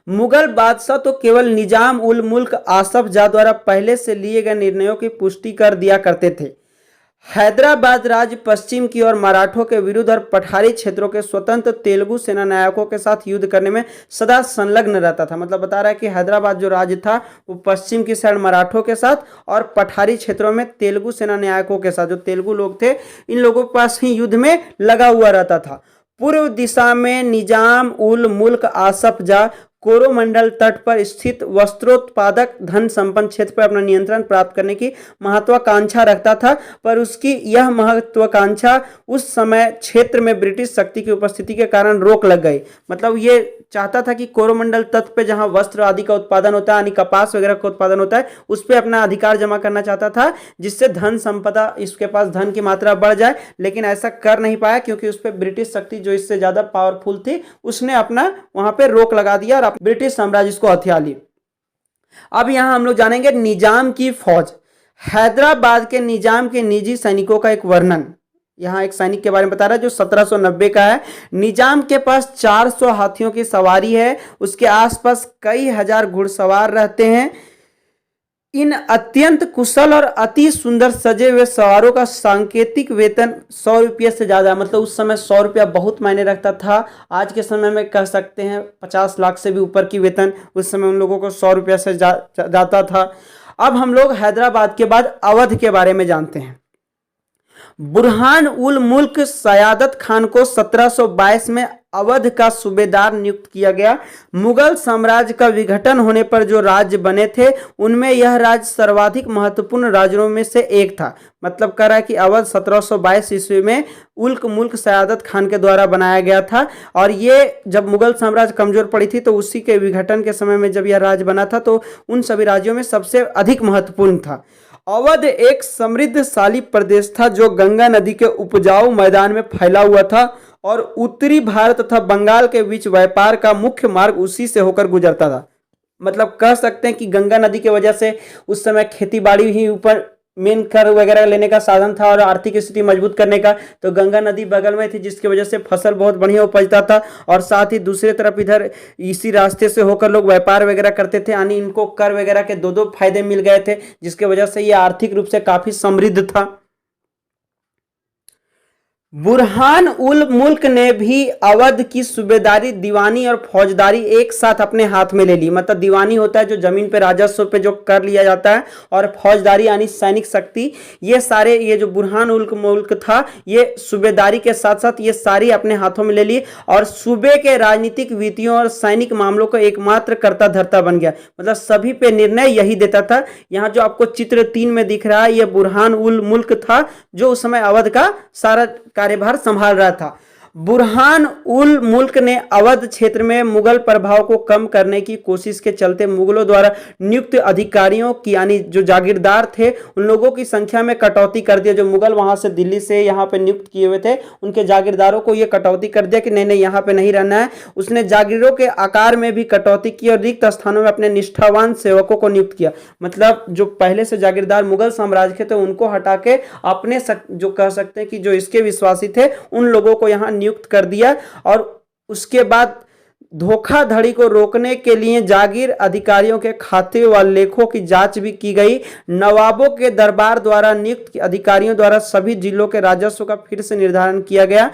मुगल बादशाह तो केवल निजाम उल मुल्क आसफ जाह द्वारा पहले से लिए गए निर्णयों की पुष्टि कर दिया करते थे। हैदराबाद राज्य पश्चिम की ओर मराठों के विरुद्ध और पठारी क्षेत्रों के स्वतंत्र तेलुगु सेना नायकों के साथ युद्ध करने में सदा संलग्न रहता था। मतलब बता रहा है कि हैदराबाद जो राज्य था वो पश्चिम की साइड मराठों के साथ और पठारी क्षेत्रों में तेलुगु सेना नायकों के साथ, जो तेलुगु लोग थे, इन लोगों के पास ही युद्ध में लगा हुआ रहता था। पूर्व दिशा में निजाम उल मुल्क आसफ जाह कोरोमंडल तट पर स्थित वस्त्रोत्पादक धन संपन्न क्षेत्र पर अपना नियंत्रण प्राप्त करने की महत्वाकांक्षा रखता था, पर उसकी यह महत्वाकांक्षा उस समय क्षेत्र में ब्रिटिश शक्ति की उपस्थिति के कारण रोक लग गई। मतलब ये चाहता था कि कोरोमंडल तट पे जहां वस्त्र आदि का उत्पादन होता है, यानी कपास वगैरह का उत्पादन होता है, उस पर अपना अधिकार जमा करना चाहता था, जिससे धन संपदा, इसके पास धन की मात्रा बढ़ जाए। लेकिन ऐसा कर नहीं पाया क्योंकि उस पर ब्रिटिश शक्ति जो इससे ज्यादा पावरफुल थी उसने अपना वहां पे रोक लगा दिया और ब्रिटिश साम्राज्य इसको हथिया ली। अब यहां हम लोग जानेंगे निजाम की फौज। हैदराबाद के निजाम के निजी सैनिकों का एक वर्णन। यहाँ एक सैनिक के बारे में बता रहा है जो 1790 का है। निजाम के पास 400 हाथियों की सवारी है। उसके आसपास कई हजार घुड़सवार रहते हैं। इन अत्यंत कुशल और अति सुंदर सजे हुए सवारों का सांकेतिक वेतन 100 रुपये से ज्यादा, मतलब उस समय 100 रुपया बहुत मायने रखता था। आज के समय में कह सकते हैं 50 लाख से भी ऊपर की वेतन उस समय उन लोगों को 100 रुपया से जाता था। अब हम लोग हैदराबाद के बाद अवध के बारे में जानते हैं। बुरहान उल मुल्क सयादत खान को 1722 में अवध का सूबेदार नियुक्त किया गया। मुगल साम्राज्य का विघटन होने पर जो राज्य बने थे उनमें यह राज्य सर्वाधिक महत्वपूर्ण राज्यों में से एक था। मतलब कह रहा है कि अवध 1722 ईस्वी में उल्क मुल्क सयादत खान के द्वारा बनाया गया था, और ये जब मुगल साम्राज्य कमजोर पड़ी थी तो उसी के विघटन के समय में जब यह राज्य बना था तो उन सभी राज्यों में सबसे अधिक महत्वपूर्ण था। अवध एक समृद्धशाली प्रदेश था जो गंगा नदी के उपजाऊ मैदान में फैला हुआ था, और उत्तरी भारत तथा बंगाल के बीच व्यापार का मुख्य मार्ग उसी से होकर गुजरता था। मतलब कह सकते हैं कि गंगा नदी की वजह से उस समय खेती बाड़ी ही ऊपर मेन कर वगैरह लेने का साधन था, और आर्थिक स्थिति मजबूत करने का, तो गंगा नदी बगल में थी जिसकी वजह से फसल बहुत बढ़िया उपजता था। और साथ ही दूसरी तरफ इधर इसी रास्ते से होकर लोग व्यापार वगैरह करते थे, यानी इनको कर वगैरह के दो दो फायदे मिल गए थे, जिसकी वजह से ये आर्थिक रूप से काफी समृद्ध था। बुरहान उल मुल्क ने भी अवध की सूबेदारी, दीवानी और फौजदारी एक साथ अपने हाथ में ले ली। मतलब दीवानी होता है जो जमीन पे राजस्व पे जो कर लिया जाता है, और फौजदारी यानी सैनिक शक्ति, ये सारे, ये जो बुरहान उल मुल्क था ये सूबेदारी के साथ साथ ये सारी अपने हाथों में ले ली, और सूबे के राजनीतिक वीतियों और सैनिक मामलों का एकमात्र कर्ता धर्ता बन गया। मतलब सभी पे निर्णय यही देता था। यहाँ जो आपको चित्र 3 में दिख रहा है ये बुरहान उल मुल्क था जो उस समय अवध का सारा कार्यभार संभाल रहा था। बुरहान उल मुल्क ने अवध क्षेत्र में मुगल प्रभाव को कम करने की कोशिश के चलते मुगलों द्वारा नियुक्त अधिकारियों की, यानी जो जागीरदार थे, उन लोगों की संख्या में कटौती कर दिया। जो मुगल वहां से दिल्ली से यहाँ पे नियुक्त किए हुए थे उनके जागीरदारों को ये कटौती कर दिया कि नहीं नहीं यहाँ पे नहीं रहना है। उसने जागीरों के आकार में भी कटौती की और रिक्त स्थानों में अपने निष्ठावान सेवकों को नियुक्त किया। मतलब जो पहले से जागीरदार मुगल साम्राज्य के थे उनको हटा के अपने जो कह सकते हैं कि जो इसके विश्वासी थे उन लोगों को यहाँ नियुक्त कर दिया। और उसके बाद धोखाधड़ी को रोकने के लिए जागीर अधिकारियों के खाते व लेखों की जांच भी की गई। नवाबों के दरबार द्वारा नियुक्त अधिकारियों द्वारा सभी जिलों के राजस्व का फिर से निर्धारण किया गया।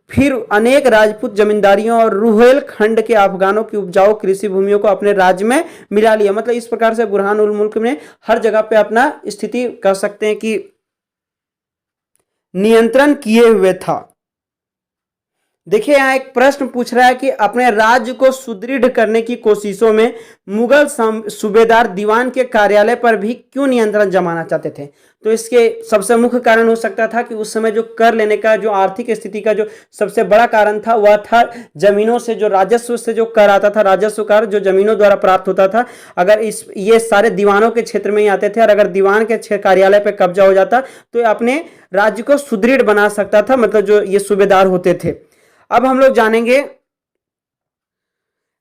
फिर अनेक राजपूत जमींदारियों और रुहेलखंड के अफगानों की उपजाऊ कृषि भूमियों को अपने राज्य में मिला लिया। मतलब इस प्रकार से बुरहान उल मुल्क ने हर जगह पे अपना स्थिति कह सकते हैं कि नियंत्रण किए हुए था। देखिए यहाँ एक प्रश्न पूछ रहा है कि अपने राज्य को सुदृढ़ करने की कोशिशों में मुगल सूबेदार दीवान के कार्यालय पर भी क्यों नियंत्रण जमाना चाहते थे। तो इसके सबसे मुख्य कारण हो सकता था कि उस समय जो कर लेने का जो आर्थिक स्थिति का जो सबसे बड़ा कारण था वह था जमीनों से जो राजस्व से जो कर आता था, राजस्व कर जो जमीनों द्वारा प्राप्त होता था, अगर ये सारे दीवानों के क्षेत्र में ही आते थे, और अगर दीवान के कार्यालय पर कब्जा हो जाता तो ये अपने राज्य को सुदृढ़ बना सकता था। मतलब जो ये सूबेदार होते थे। अब हम लोग जानेंगे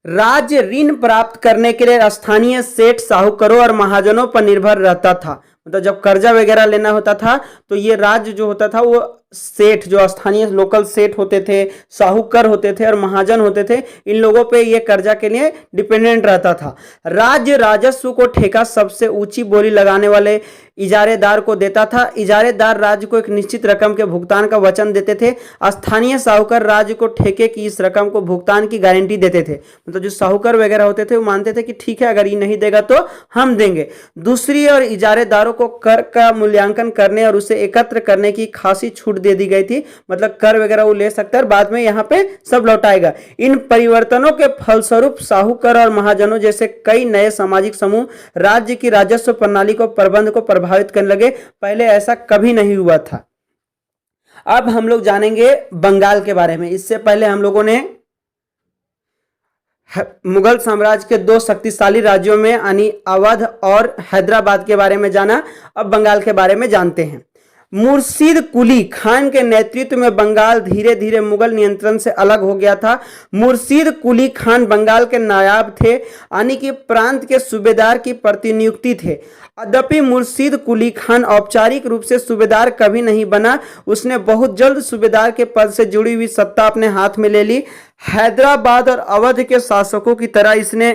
राज्य ऋण प्राप्त करने के लिए स्थानीय सेठ, साहूकारों और महाजनों पर निर्भर रहता था। मतलब जब कर्जा वगैरह लेना होता था तो ये राज्य जो होता था वो सेठ, जो स्थानीय लोकल सेठ होते थे, साहूकार होते थे और महाजन होते थे, इन लोगों पे ये कर्जा के लिए डिपेंडेंट रहता था। राज्य राजस्व को ठेका सबसे ऊंची बोली लगाने वाले इजारेदार को देता था। इजारेदार राज्य को एक निश्चित रकम के भुगतान का वचन देते थे। स्थानीय साहूकार राज्य को ठेके की इस रकम को भुगतान की गारंटी देते थे। मतलब जो साहूकार वगैरह होते थे वो मानते थे कि ठीक है अगर ये नहीं देगा तो हम देंगे। दूसरी ओर इजारेदारों को कर का मूल्यांकन करने और उसे एकत्र करने की खासी छूट दे दी गई थी। मतलब कर वगैरह वो ले सकता है, बाद में यहाँ पे सब लौटाएगा। इन परिवर्तनों के फलस्वरूप साहूकार और महाजनों जैसे कई नए सामाजिक समूह राज्य की राजस्व प्रणाली को प्रबंध को प्रभावित करने लगे। पहले ऐसा कभी नहीं हुआ था। अब हम लोग जानेंगे बंगाल के बारे में। इससे पहले हम लोगों ने मुगल साम्राज्य के दो शक्तिशाली राज्यों में यानी अवध और हैदराबाद के बारे में जाना। अब बंगाल के बारे में जानते हैं। मुर्शीद कुली खान के नेतृत्व में बंगाल धीरे धीरे मुगल नियंत्रण से अलग हो गया था। मुर्शीद कुली खान बंगाल के नायाब थे, यानी कि प्रांत के सूबेदार की प्रतिनियुक्ति थे। यद्यपि मुर्शीद कुली खान औपचारिक रूप से सूबेदार कभी नहीं बना, उसने बहुत जल्द सूबेदार के पद से जुड़ी हुई सत्ता अपने हाथ में ले ली। हैदराबाद और अवध के शासकों की तरह इसने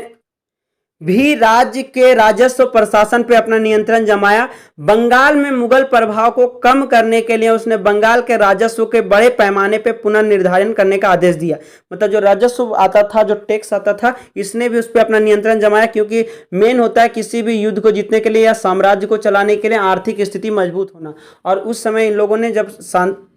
भी राज्य के राजस्व प्रशासन पे अपना नियंत्रण जमाया। बंगाल में मुगल प्रभाव को कम करने के लिए उसने बंगाल के राजस्व के बड़े पैमाने पे पुनर्निर्धारण करने का आदेश दिया। मतलब जो राजस्व आता था, जो टैक्स आता था, इसने भी उस पर अपना नियंत्रण जमाया, क्योंकि मेन होता है किसी भी युद्ध को जीतने के लिए या साम्राज्य को चलाने के लिए आर्थिक स्थिति मजबूत होना। और उस समय इन लोगों ने जब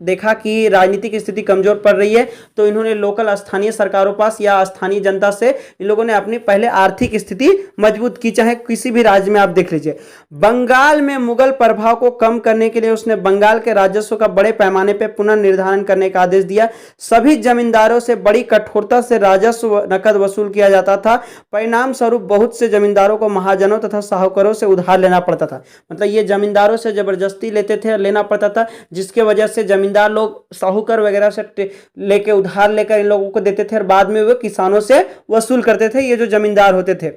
देखा कि राजनीतिक स्थिति कमजोर पड़ रही है, तो इन्होंने लोकल स्थानीय सरकारों पास या स्थानीय जनता से इन लोगों ने अपनी पहले आर्थिक स्थिति मजबूत की। चाहे किसी भी राज्य में आप देख लीजिए, बंगाल में मुगल प्रभाव को कम करने के लिए उसने बंगाल के राजस्व का बड़े पैमाने पर पुनर्निर्धारण करने का आदेश दिया। सभी जमींदारों से बड़ी कठोरता से राजस्व नकद वसूल किया जाता था। परिणाम स्वरूप बहुत से जमींदारों को महाजनों तथा साहूकारों से उधार लेना पड़ता था। मतलब ये जमींदारों से जबरदस्ती लेते थे, लेना पड़ता था, जिसके वजह से जमींदार लोग साहूकार वगैरह से लेके उधार लेकर इन लोगों को देते थे और बाद में वे किसानों से वसूल करते थे। ये जो जमींदार होते थे,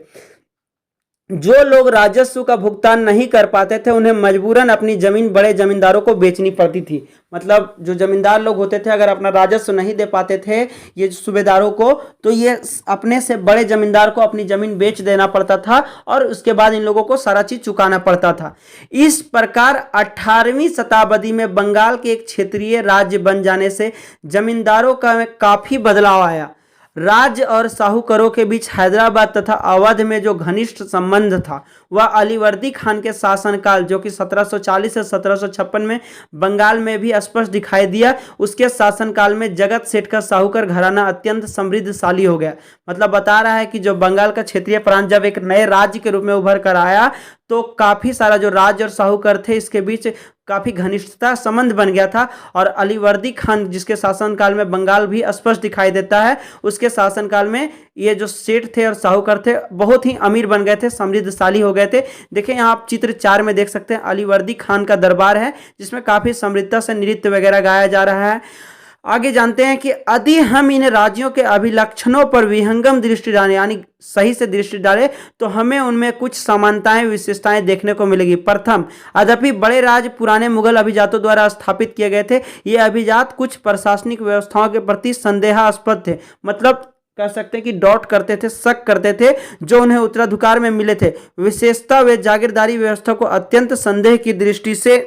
जो लोग राजस्व का भुगतान नहीं कर पाते थे, उन्हें मजबूरन अपनी जमीन बड़े जमींदारों को बेचनी पड़ती थी। मतलब जो जमींदार लोग होते थे, अगर अपना राजस्व नहीं दे पाते थे ये सूबेदारों को, तो ये अपने से बड़े जमींदार को अपनी जमीन बेच देना पड़ता था और उसके बाद इन लोगों को सारा चीज चुकाना पड़ता था। इस प्रकार 18वीं शताब्दी में बंगाल के एक क्षेत्रीय राज्य बन जाने से जमींदारों का काफी बदलाव आया। राज्य और साहूकारों के बीच हैदराबाद तथा अवध में जो घनिष्ठ संबंध था, वह अलीवर्दी खान के शासनकाल, जो कि 1740 से 1756 में बंगाल में भी स्पष्ट दिखाई दिया, उसके शासनकाल में जगत सेठ का साहूकार घराना अत्यंत समृद्धशाली हो गया। मतलब बता रहा है कि जो बंगाल का क्षेत्रीय प्रांत जब एक नए राज्य के रूप में उभर कर आया, तो काफी सारा जो राज्य और साहूकार थे, इसके बीच काफी घनिष्ठता संबंध बन गया था। और अलीवर्दी खान, जिसके शासनकाल में बंगाल भी स्पष्ट दिखाई देता है, उसके शासनकाल में ये जो सेठ थे और साहूकार थे बहुत ही अमीर बन गए थे, समृद्धशाली हो गए थे। देखिए यहाँ आप चित्र 4 में देख सकते हैं, अलीवर्दी खान का दरबार है, जिसमें काफी समृद्धता से नृत्य वगैरह गाया जा रहा है। आगे जानते हैं कि यदि हम इन राज्यों के अभिलक्षणों पर विहंगम दृष्टि डालें, यानी सही से दृष्टि डालें, तो हमें उनमें कुछ समानताएं, विशेषताएं देखने को मिलेगी। प्रथम, यद्यपि बड़े राज्य पुराने मुगल अभिजातों द्वारा स्थापित किए गए थे, ये अभिजात कुछ प्रशासनिक व्यवस्थाओं के प्रति संदेहास्पद थे। मतलब कह सकते हैं कि डॉट करते थे, शक करते थे जो उन्हें उत्तराधिकार में मिले थे। विशेषता, वे जागीरदारी व्यवस्था को अत्यंत संदेह की दृष्टि से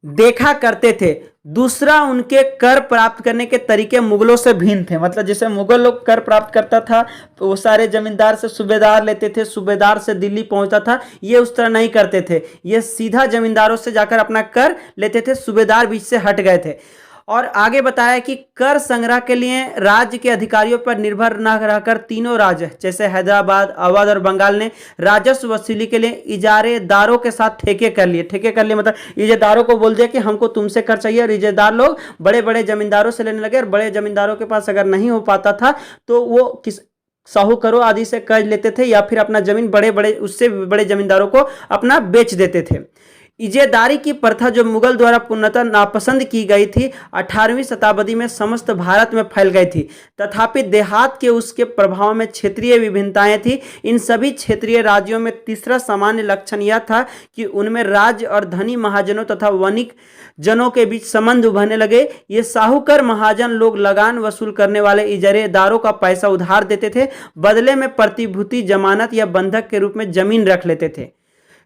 देखा करते थे। दूसरा, उनके कर प्राप्त करने के तरीके मुगलों से भिन्न थे। मतलब जैसे मुगल लोग कर प्राप्त करता था तो वो सारे जमींदार से सूबेदार लेते थे, सूबेदार से दिल्ली पहुंचता था, ये उस तरह नहीं करते थे। ये सीधा जमींदारों से जाकर अपना कर लेते थे, सूबेदार बीच से हट गए थे। और आगे बताया कि कर संग्रह के लिए राज्य के अधिकारियों पर निर्भर न रहकर तीनों राज्य जैसे हैदराबाद, अवध और बंगाल ने राजस्व वसूली के लिए इजारेदारों के साथ ठेके कर लिए। ठेके कर लिए मतलब इजारेदारों को बोल दिया कि हमको तुमसे कर चाहिए, और इजारेदार लोग बड़े बड़े जमींदारों से लेने लगे। और बड़े जमींदारों के पास अगर नहीं हो पाता था तो वो किस साहूकारों आदि से कर्ज लेते थे, या फिर अपना जमीन बड़े बड़े उससे बड़े जमींदारों को अपना बेच देते थे। इजेदारी की प्रथा जो मुगल द्वारा पूर्णतः नापसंद की गई थी, 18वीं शताब्दी में समस्त भारत में फैल गई थी। तथापि देहात के उसके प्रभाव में क्षेत्रीय विभिन्नताएं थी। इन सभी क्षेत्रीय राज्यों में तीसरा सामान्य लक्षण यह था कि उनमें राज्य और धनी महाजनों तथा वणिक जनों के बीच संबंध उभरने लगे। ये साहूकार महाजन लोग लगान वसूल करने वाले इजारेदारों का पैसा उधार देते थे, बदले में प्रतिभूति, जमानत या बंधक के रूप में जमीन रख लेते थे।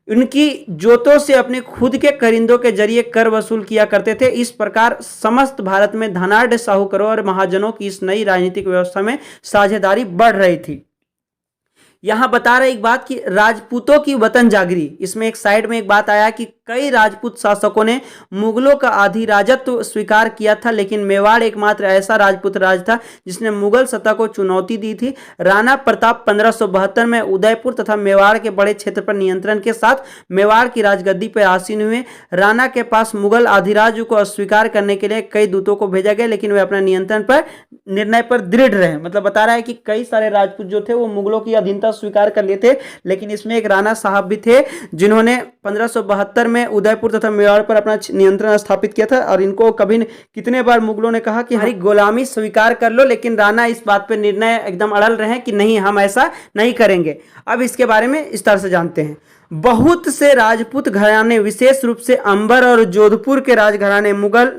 उनकी जोतों से अपने खुद के करिंदों के जरिए कर वसूल किया करते थे। इस प्रकार समस्त भारत में धनाढ़ साहूकारों और महाजनों की इस नई राजनीतिक व्यवस्था में साझेदारी बढ़ रही थी। यहां बता रहे एक बात कि राजपूतों की वतन जागरी। इसमें एक साइड में एक बात आया कि कई राजपूत शासकों ने मुगलों का अधिराजत्व स्वीकार किया था, लेकिन मेवाड़ एकमात्र ऐसा राजपूत राज था जिसने मुगल सत्ता को चुनौती दी थी। राणा प्रताप 1572 में उदयपुर तथा मेवाड़ के बड़े क्षेत्र पर नियंत्रण के साथ मेवाड़ की राजगद्दी पर आसीन हुए। राणा के पास मुगल अधिराज्य को अस्वीकार करने के लिए कई दूतों को भेजा गया, लेकिन वे अपने नियंत्रण पर निर्णय पर दृढ़ रहे। मतलब बता रहा है कि कई सारे राजपूत जो थे वो मुगलों की अधीनता स्वीकार कर लिए थे, लेकिन इसमें एक राणा साहब भी थे जिन्होंने 1572 में उदयपुर तथा मेवाड़ पर अपना नियंत्रण स्थापित किया था। और इनको कभी कितने बार मुगलों ने कहा कि हमारी गुलामी स्वीकार कर लो, लेकिन राणा इस बात पर निर्णय एकदम अड़ल रहे कि नहीं, हम ऐसा नहीं करेंगे। अब इसके बारे में इस तरह से जानते हैं। बहुत से राजपूत घराने, विशेष रूप से अंबर और जोधपुर के राजघराने, मुगल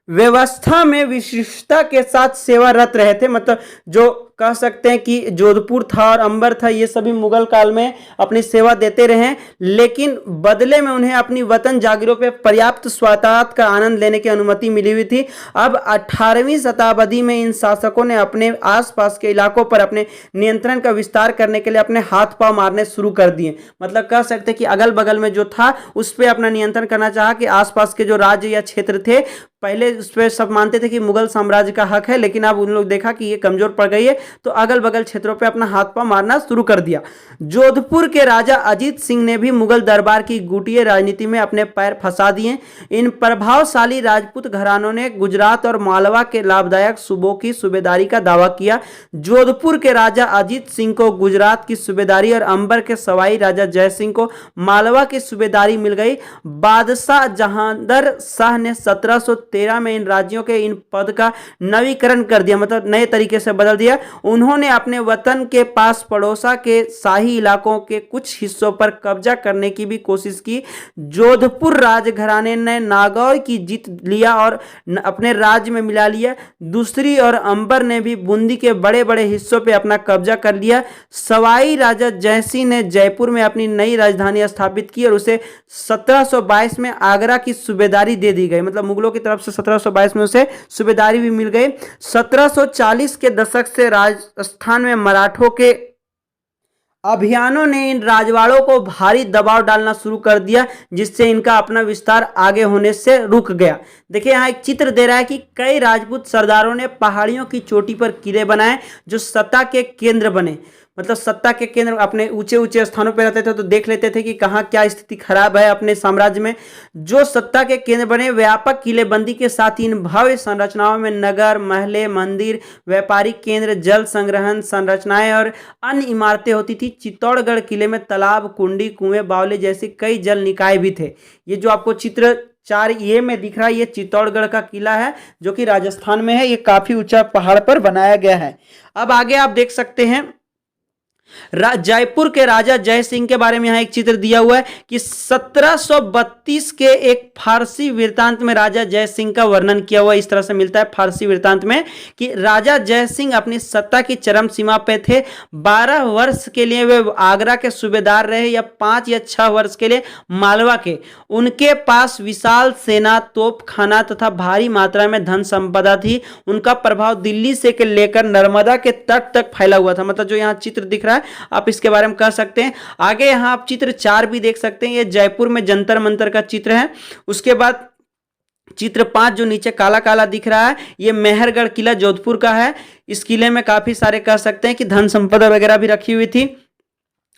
व्यवस्था में विशिष्टता के साथ सेवारत रहे थे। मतलब जो कह सकते हैं कि जोधपुर था और अंबर था, ये सभी मुगल काल में अपनी सेवा देते रहे, लेकिन बदले में उन्हें अपनी वतन जागीरों पर पर्याप्त स्वायत्तता का आनंद लेने की अनुमति मिली हुई थी। अब 18वीं शताब्दी में इन शासकों ने अपने आसपास के इलाकों पर अपने नियंत्रण का विस्तार करने के लिए अपने हाथ पांव मारने शुरू कर दिए। मतलब कह सकते हैं कि अगल बगल में जो था उस पर अपना नियंत्रण करना चाहा कि आसपास के जो राज्य या क्षेत्र थे, पहले उस पर सब मानते थे कि मुगल साम्राज्य का हक है, लेकिन अब उन लोग देखा कि ये कमजोर पड़ गई है तो अगल बगल क्षेत्रों पे अपना हाथ पांव मारना शुरू कर दिया। जोधपुर के राजा अजीत सिंह ने भी मुगल दरबार की गुटिये राजनीति में अपने पैर फंसा दिए। इन प्रभावशाली राजपूत घरानों ने गुजरात और मालवा के लाभदायक सूबों की सूबेदारी का दावा किया। जोधपुर के राजा अजीत सिंह को गुजरात की सूबेदारी और अंबर के सवाई राजा जय सिंह को मालवा की सूबेदारी मिल गई। बादशाह जहांदर शाह ने 1713 में इन राज्यों के इन पद का नवीकरण कर दिया, मतलब नए तरीके से बदल दिया। उन्होंने अपने वतन के पास पड़ोसा के शाही इलाकों के कुछ हिस्सों पर कब्जा करने की भी कोशिश की। जोधपुर राजघराने ने नागौर की जीत लिया और अपने राज्य में मिला लिया। दूसरी ओर अंबर ने भी बूंदी के बड़े बड़े हिस्सों पर अपना कब्जा कर लिया। सवाई राजा जयसिंह ने जयपुर में अपनी नई राजधानी स्थापित की और उसे 1722 में आगरा की सूबेदारी दे दी गई। मतलब मुगलों की तरफ से 1722 में उसे सूबेदारी भी मिल गई। 1740 के दशक से राजस्थान में मराठों के अभियानों ने इन राजवाड़ों को भारी दबाव डालना शुरू कर दिया, जिससे इनका अपना विस्तार आगे होने से रुक गया। देखिए यहाँ एक चित्र दे रहा है कि कई राजपूत सरदारों ने पहाड़ियों की चोटी पर किले बनाए जो सत्ता के केंद्र बने। मतलब सत्ता के केंद्र अपने ऊंचे ऊंचे स्थानों पर रहते थे तो देख लेते थे कि कहाँ क्या स्थिति खराब है अपने साम्राज्य में। जो सत्ता के केंद्र बने, व्यापक किलेबंदी के साथ इन भव्य संरचनाओं में नगर, महले, मंदिर, व्यापारिक केंद्र, जल संग्रहण संरचनाएं और अन्य इमारतें होती थी। चित्तौड़गढ़ किले में तालाब, कुंडी, कुएं, बावले जैसे कई जल निकाय भी थे। ये जो आपको चित्र 4A में दिख रहा है, ये चित्तौड़गढ़ का किला है जो कि राजस्थान में है। ये काफी ऊंचा पहाड़ पर बनाया गया है। अब आगे आप देख सकते हैं जयपुर के राजा जय सिंह के बारे में यहाँ एक चित्र दिया हुआ है कि 1732 के एक फारसी वृत्तांत में राजा जय सिंह का वर्णन किया हुआ इस तरह से मिलता है फारसी वृत्तांत में कि राजा जय सिंह अपनी सत्ता की चरम सीमा पे थे। 12 वर्ष के लिए वे आगरा के सूबेदार रहे या 5 या 6 वर्ष के लिए मालवा के। उनके पास विशाल सेना, तोपखाना तथा भारी मात्रा में धन संपदा थी। उनका प्रभाव दिल्ली से लेकर नर्मदा के तट तक फैला हुआ था। मतलब जो यहाँ चित्र दिख रहा है आप इसके बारे में कह सकते हैं। आगे यहां आप चित्र 4 भी देख सकते हैं। ये जयपुर में जंतर मंतर का चित्र है। उसके बाद चित्र 5 जो नीचे काला काला दिख रहा है, ये मेहरगढ़ किला जोधपुर का है। इस किले में काफी सारे कह सकते हैं कि धन संपदा वगैरह भी रखी हुई थी।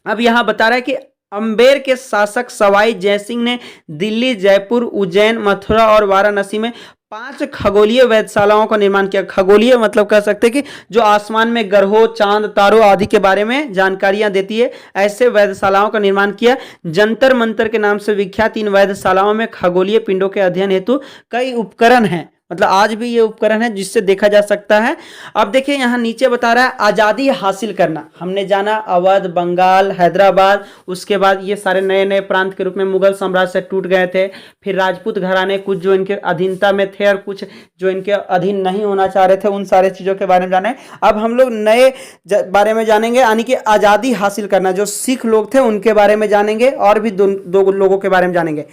अब यहां बता रहा है कि अंबेर के शासक सवाई जयसिंह ने दिल्ली, जयपुर, उज्जैन, मथुरा और वाराणसी में 5 खगोलीय वेधशालाओं का निर्माण किया। खगोलीय मतलब कह सकते हैं कि जो आसमान में ग्रहों, चांद, तारों आदि के बारे में जानकारियां देती है, ऐसे वेधशालाओं का निर्माण किया। जंतर मंतर के नाम से विख्यात इन वेधशालाओं में खगोलीय पिंडों के अध्ययन हेतु कई उपकरण हैं। मतलब आज भी ये उपकरण है जिससे देखा जा सकता है। अब देखिए यहाँ नीचे बता रहा है आज़ादी हासिल करना। हमने जाना अवध, बंगाल, हैदराबाद, उसके बाद ये सारे नए नए प्रांत के रूप में मुगल साम्राज्य से टूट गए थे। फिर राजपूत घराने कुछ जो इनके अधीनता में थे और कुछ जो इनके अधीन नहीं होना चाह रहे थे, उन सारे चीज़ों के बारे में जाने। अब हम लोग नए बारे में जानेंगे, यानी कि आज़ादी हासिल करना। जो सिख लोग थे उनके बारे में जानेंगे और भी दो लोगों के बारे में जानेंगे।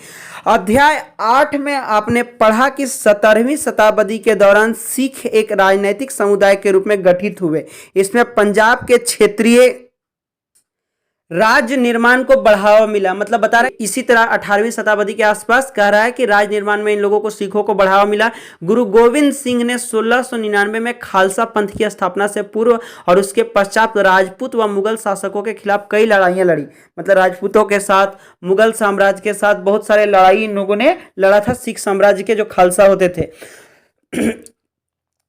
अध्याय 8 में आपने पढ़ा कि 17वीं शताब्दी के दौरान सिख एक राजनीतिक समुदाय के रूप में गठित हुए। इसमें पंजाब के क्षेत्रीय राज्य निर्माण को बढ़ावा मिला। मतलब बता रहे इसी तरह 18वीं शताब्दी के आसपास कह रहा है कि राज्य निर्माण में इन लोगों को, सिखों को बढ़ावा मिला। गुरु गोविंद सिंह ने 1699 में खालसा पंथ की स्थापना से पूर्व और उसके पश्चात राजपूत व मुगल शासकों के खिलाफ कई लड़ाइयां लड़ी। मतलब राजपूतों के साथ, मुगल साम्राज्य के साथ बहुत सारे लड़ाई इन लोगों ने लड़ा था, सिख साम्राज्य के जो खालसा होते थे।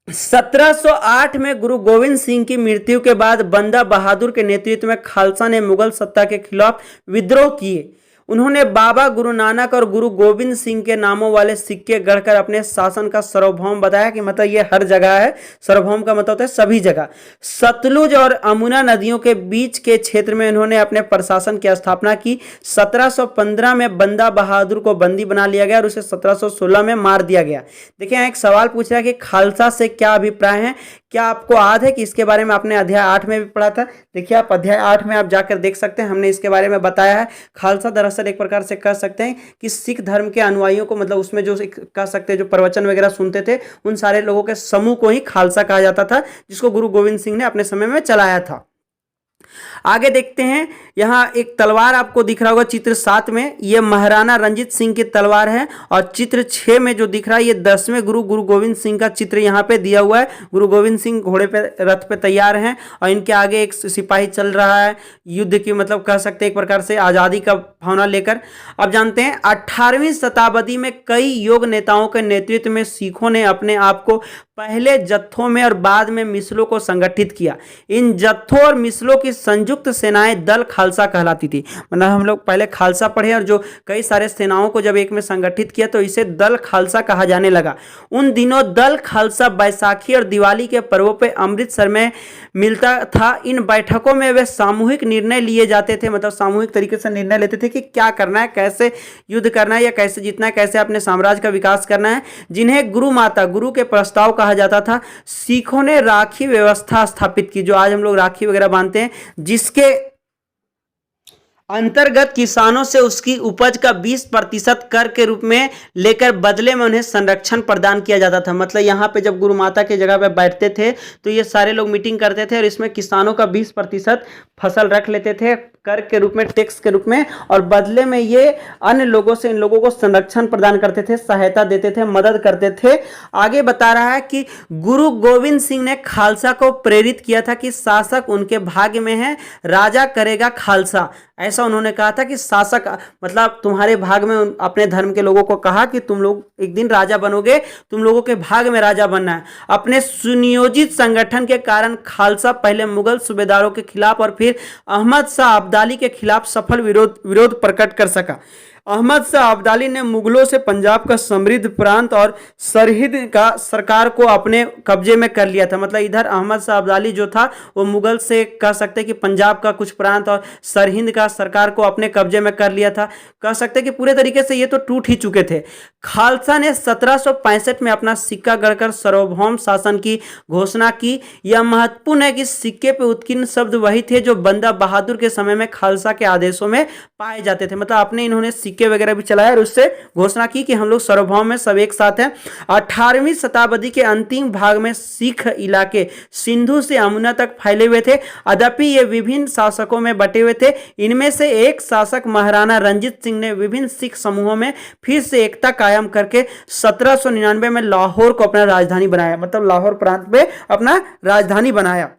1708 में गुरु गोविंद सिंह की मृत्यु के बाद बंदा बहादुर के नेतृत्व में खालसा ने मुगल सत्ता के खिलाफ विद्रोह किए। उन्होंने बाबा गुरु नानक और गुरु गोविंद सिंह के नामों वाले सिक्के गढ़कर अपने शासन का सार्वभौम बताया। कि मतलब ये हर जगह है, सार्वभौम का मतलब होता है सभी जगह। सतलुज और अमुना नदियों के बीच के क्षेत्र में उन्होंने अपने प्रशासन की स्थापना की। 1715 में बंदा बहादुर को बंदी बना लिया गया और उसे 1716 में मार दिया गया। देखिए यहाँ एक सवाल पूछ रहा है कि खालसा से क्या अभिप्राय है। क्या आपको याद है कि इसके बारे में आपने अध्याय 8 में भी पढ़ा था? देखिए आप अध्याय 8 में आप जाकर देख सकते हैं, हमने इसके बारे में बताया है। खालसा दरअसल एक प्रकार से कह सकते हैं कि सिख धर्म के अनुयायियों को, मतलब उसमें जो कह सकते हैं जो प्रवचन वगैरह सुनते थे, उन सारे लोगों के समूह को ही खालसा कहा जाता था, जिसको गुरु गोविंद सिंह ने अपने समय में चलाया था। आगे देखते हैं, यहाँ एक तलवार आपको दिख रहा होगा चित्र 7 में, ये महाराणा रंजीत सिंह की तलवार है। और चित्र 6 में जो दिख रहा है ये 10वें गुरु गोविंद सिंह का चित्र यहाँ पे दिया हुआ है। गुरु गोविंद सिंह घोड़े पे, रथ पे तैयार हैं और इनके आगे एक सिपाही चल रहा है युद्ध की, मतलब कह सकते हैं एक प्रकार से आज़ादी का भावना लेकर। अब जानते हैं 18वीं शताब्दी में कई योग नेताओं के नेतृत्व में सिखों ने अपने आप को पहले जत्थों में और बाद में मिसलों को संगठित किया। इन जत्थों और मिसलों की संयुक्त सेनाएं दल खालसा कहलाती थी। मतलब हम लोग पहले खालसा पढ़े और जो कई सारे सेनाओं को जब एक में संगठित किया तो इसे दल खालसा कहा जाने लगा। उन दिनों दल खालसा बैसाखी और दिवाली के पर्वों पर अमृतसर में मिलता था। इन बैठकों में वे सामूहिक निर्णय लिए जाते थे, मतलब सामूहिक तरीके से निर्णय लेते थे कि क्या करना है, कैसे युद्ध करना है या कैसे जीतना है, कैसे अपने साम्राज्य का विकास करना है, जिन्हें गुरु माता, गुरु के प्रस्ताव कहा जाता था। सिखों ने राखी व्यवस्था स्थापित की, जो आज हम लोग राखी वगैरह बांधते हैं, जिसके अंतर्गत किसानों से उसकी उपज का 20% कर के रूप में लेकर बदले में उन्हें संरक्षण प्रदान किया जाता था। मतलब यहाँ पे जब गुरु माता की जगह पे बैठते थे तो ये सारे लोग मीटिंग करते थे और इसमें किसानों का 20% फसल रख लेते थे कर के रूप में, टैक्स के रूप में, और बदले में ये अन्य लोगों से इन लोगों को संरक्षण प्रदान करते थे, सहायता देते थे, मदद करते थे। आगे बता रहा है कि गुरु गोविंद सिंह ने खालसा को प्रेरित किया था कि शासक उनके भाग्य में है, राजा करेगा खालसा। ऐसा उन्होंने कहा था कि शासक मतलब तुम्हारे भाग में, अपने धर्म के लोगों को कहा कि तुम लोग एक दिन राजा बनोगे, तुम लोगों के भाग में राजा बनना है। अपने सुनियोजित संगठन के कारण खालसा पहले मुगल सूबेदारों के खिलाफ और फिर अहमद शाह अब्दाली के खिलाफ सफल विरोध प्रकट कर सका। अहमद शाह अब्दाली ने मुगलों से पंजाब का समृद्ध प्रांत और सरहिंद का सरकार को अपने कब्जे में कर लिया था। मतलब इधर अहमद शाह अब्दाली जो था वो मुगल से कह सकते हैं कि पंजाब का कुछ प्रांत और सरहिंद का सरकार को अपने कब्जे में कर लिया था। कह सकते हैं कि पूरे तरीके से ये तो टूट ही चुके थे। खालसा ने 1765 में अपना सिक्का गढ़कर सार्वभौम शासन की घोषणा की। यह महत्वपूर्ण है कि सिक्के पे उत्कीर्ण शब्द वही थे जो बंदा बहादुर के समय में खालसा के आदेशों में पाए जाते थे। मतलब अपने इन्होंने सिक्के वगैरह भी चलाया और उससे घोषणा की कि हम लोग सार्वभौम में सब एक साथ हैं। 18वीं शताब्दी के अंतिम भाग में सिख इलाके सिंधु से यमुना तक फैले हुए थे। यद्यपि ये विभिन्न शासकों में बटे हुए थे। इनमें से एक शासक महाराणा रंजीत सिंह ने विभिन्न सिख समूहों में फिर से एकता कायम करके 1799 में लाहौर को अपना राजधानी बनाया। मतलब लाहौर प्रांत में अपना राजधानी बनाया।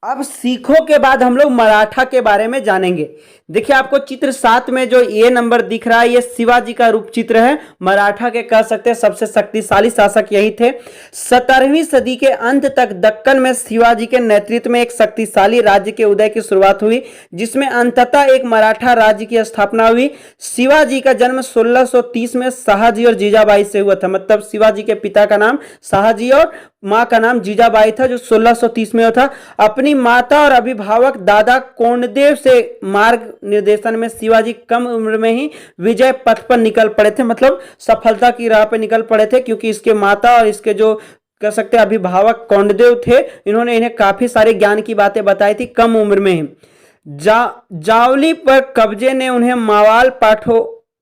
अब सिखों के बाद हम लोग मराठा के बारे में जानेंगे। देखिए आपको चित्र 7 में जो ए नंबर दिख रहा है ये शिवाजी का रूप चित्र है। मराठा के कह सकते हैं सबसे शक्तिशाली शासक यही थे। 17वीं सदी के अंत तक दक्कन में शिवाजी के नेतृत्व में एक शक्तिशाली राज्य के उदय की शुरुआत हुई, जिसमें अंततः एक मराठा राज्य की स्थापना हुई। शिवाजी का जन्म 1630 में शाहजी और जीजाबाई से हुआ था। मतलब शिवाजी के पिता का नाम शाहजी और मां का नाम जीजाबाई था, जो 1630 में हुआ था। अपनी माता और अभिभावक दादा कोंडदेव से मार्ग निर्देशन में शिवाजी कम उम्र में ही विजय पथ पर निकल पड़े थे। मतलब सफलता की राह पर निकल पड़े थे, क्योंकि इसके माता और इसके जो कह सकते हैं अभिभावक कोंडदेव थे, इन्होंने इन्हें काफी सारे ज्ञान की बातें बताई थी कम उम्र में ही। जावली पर कब्जे ने उन्हें मावाल पाठों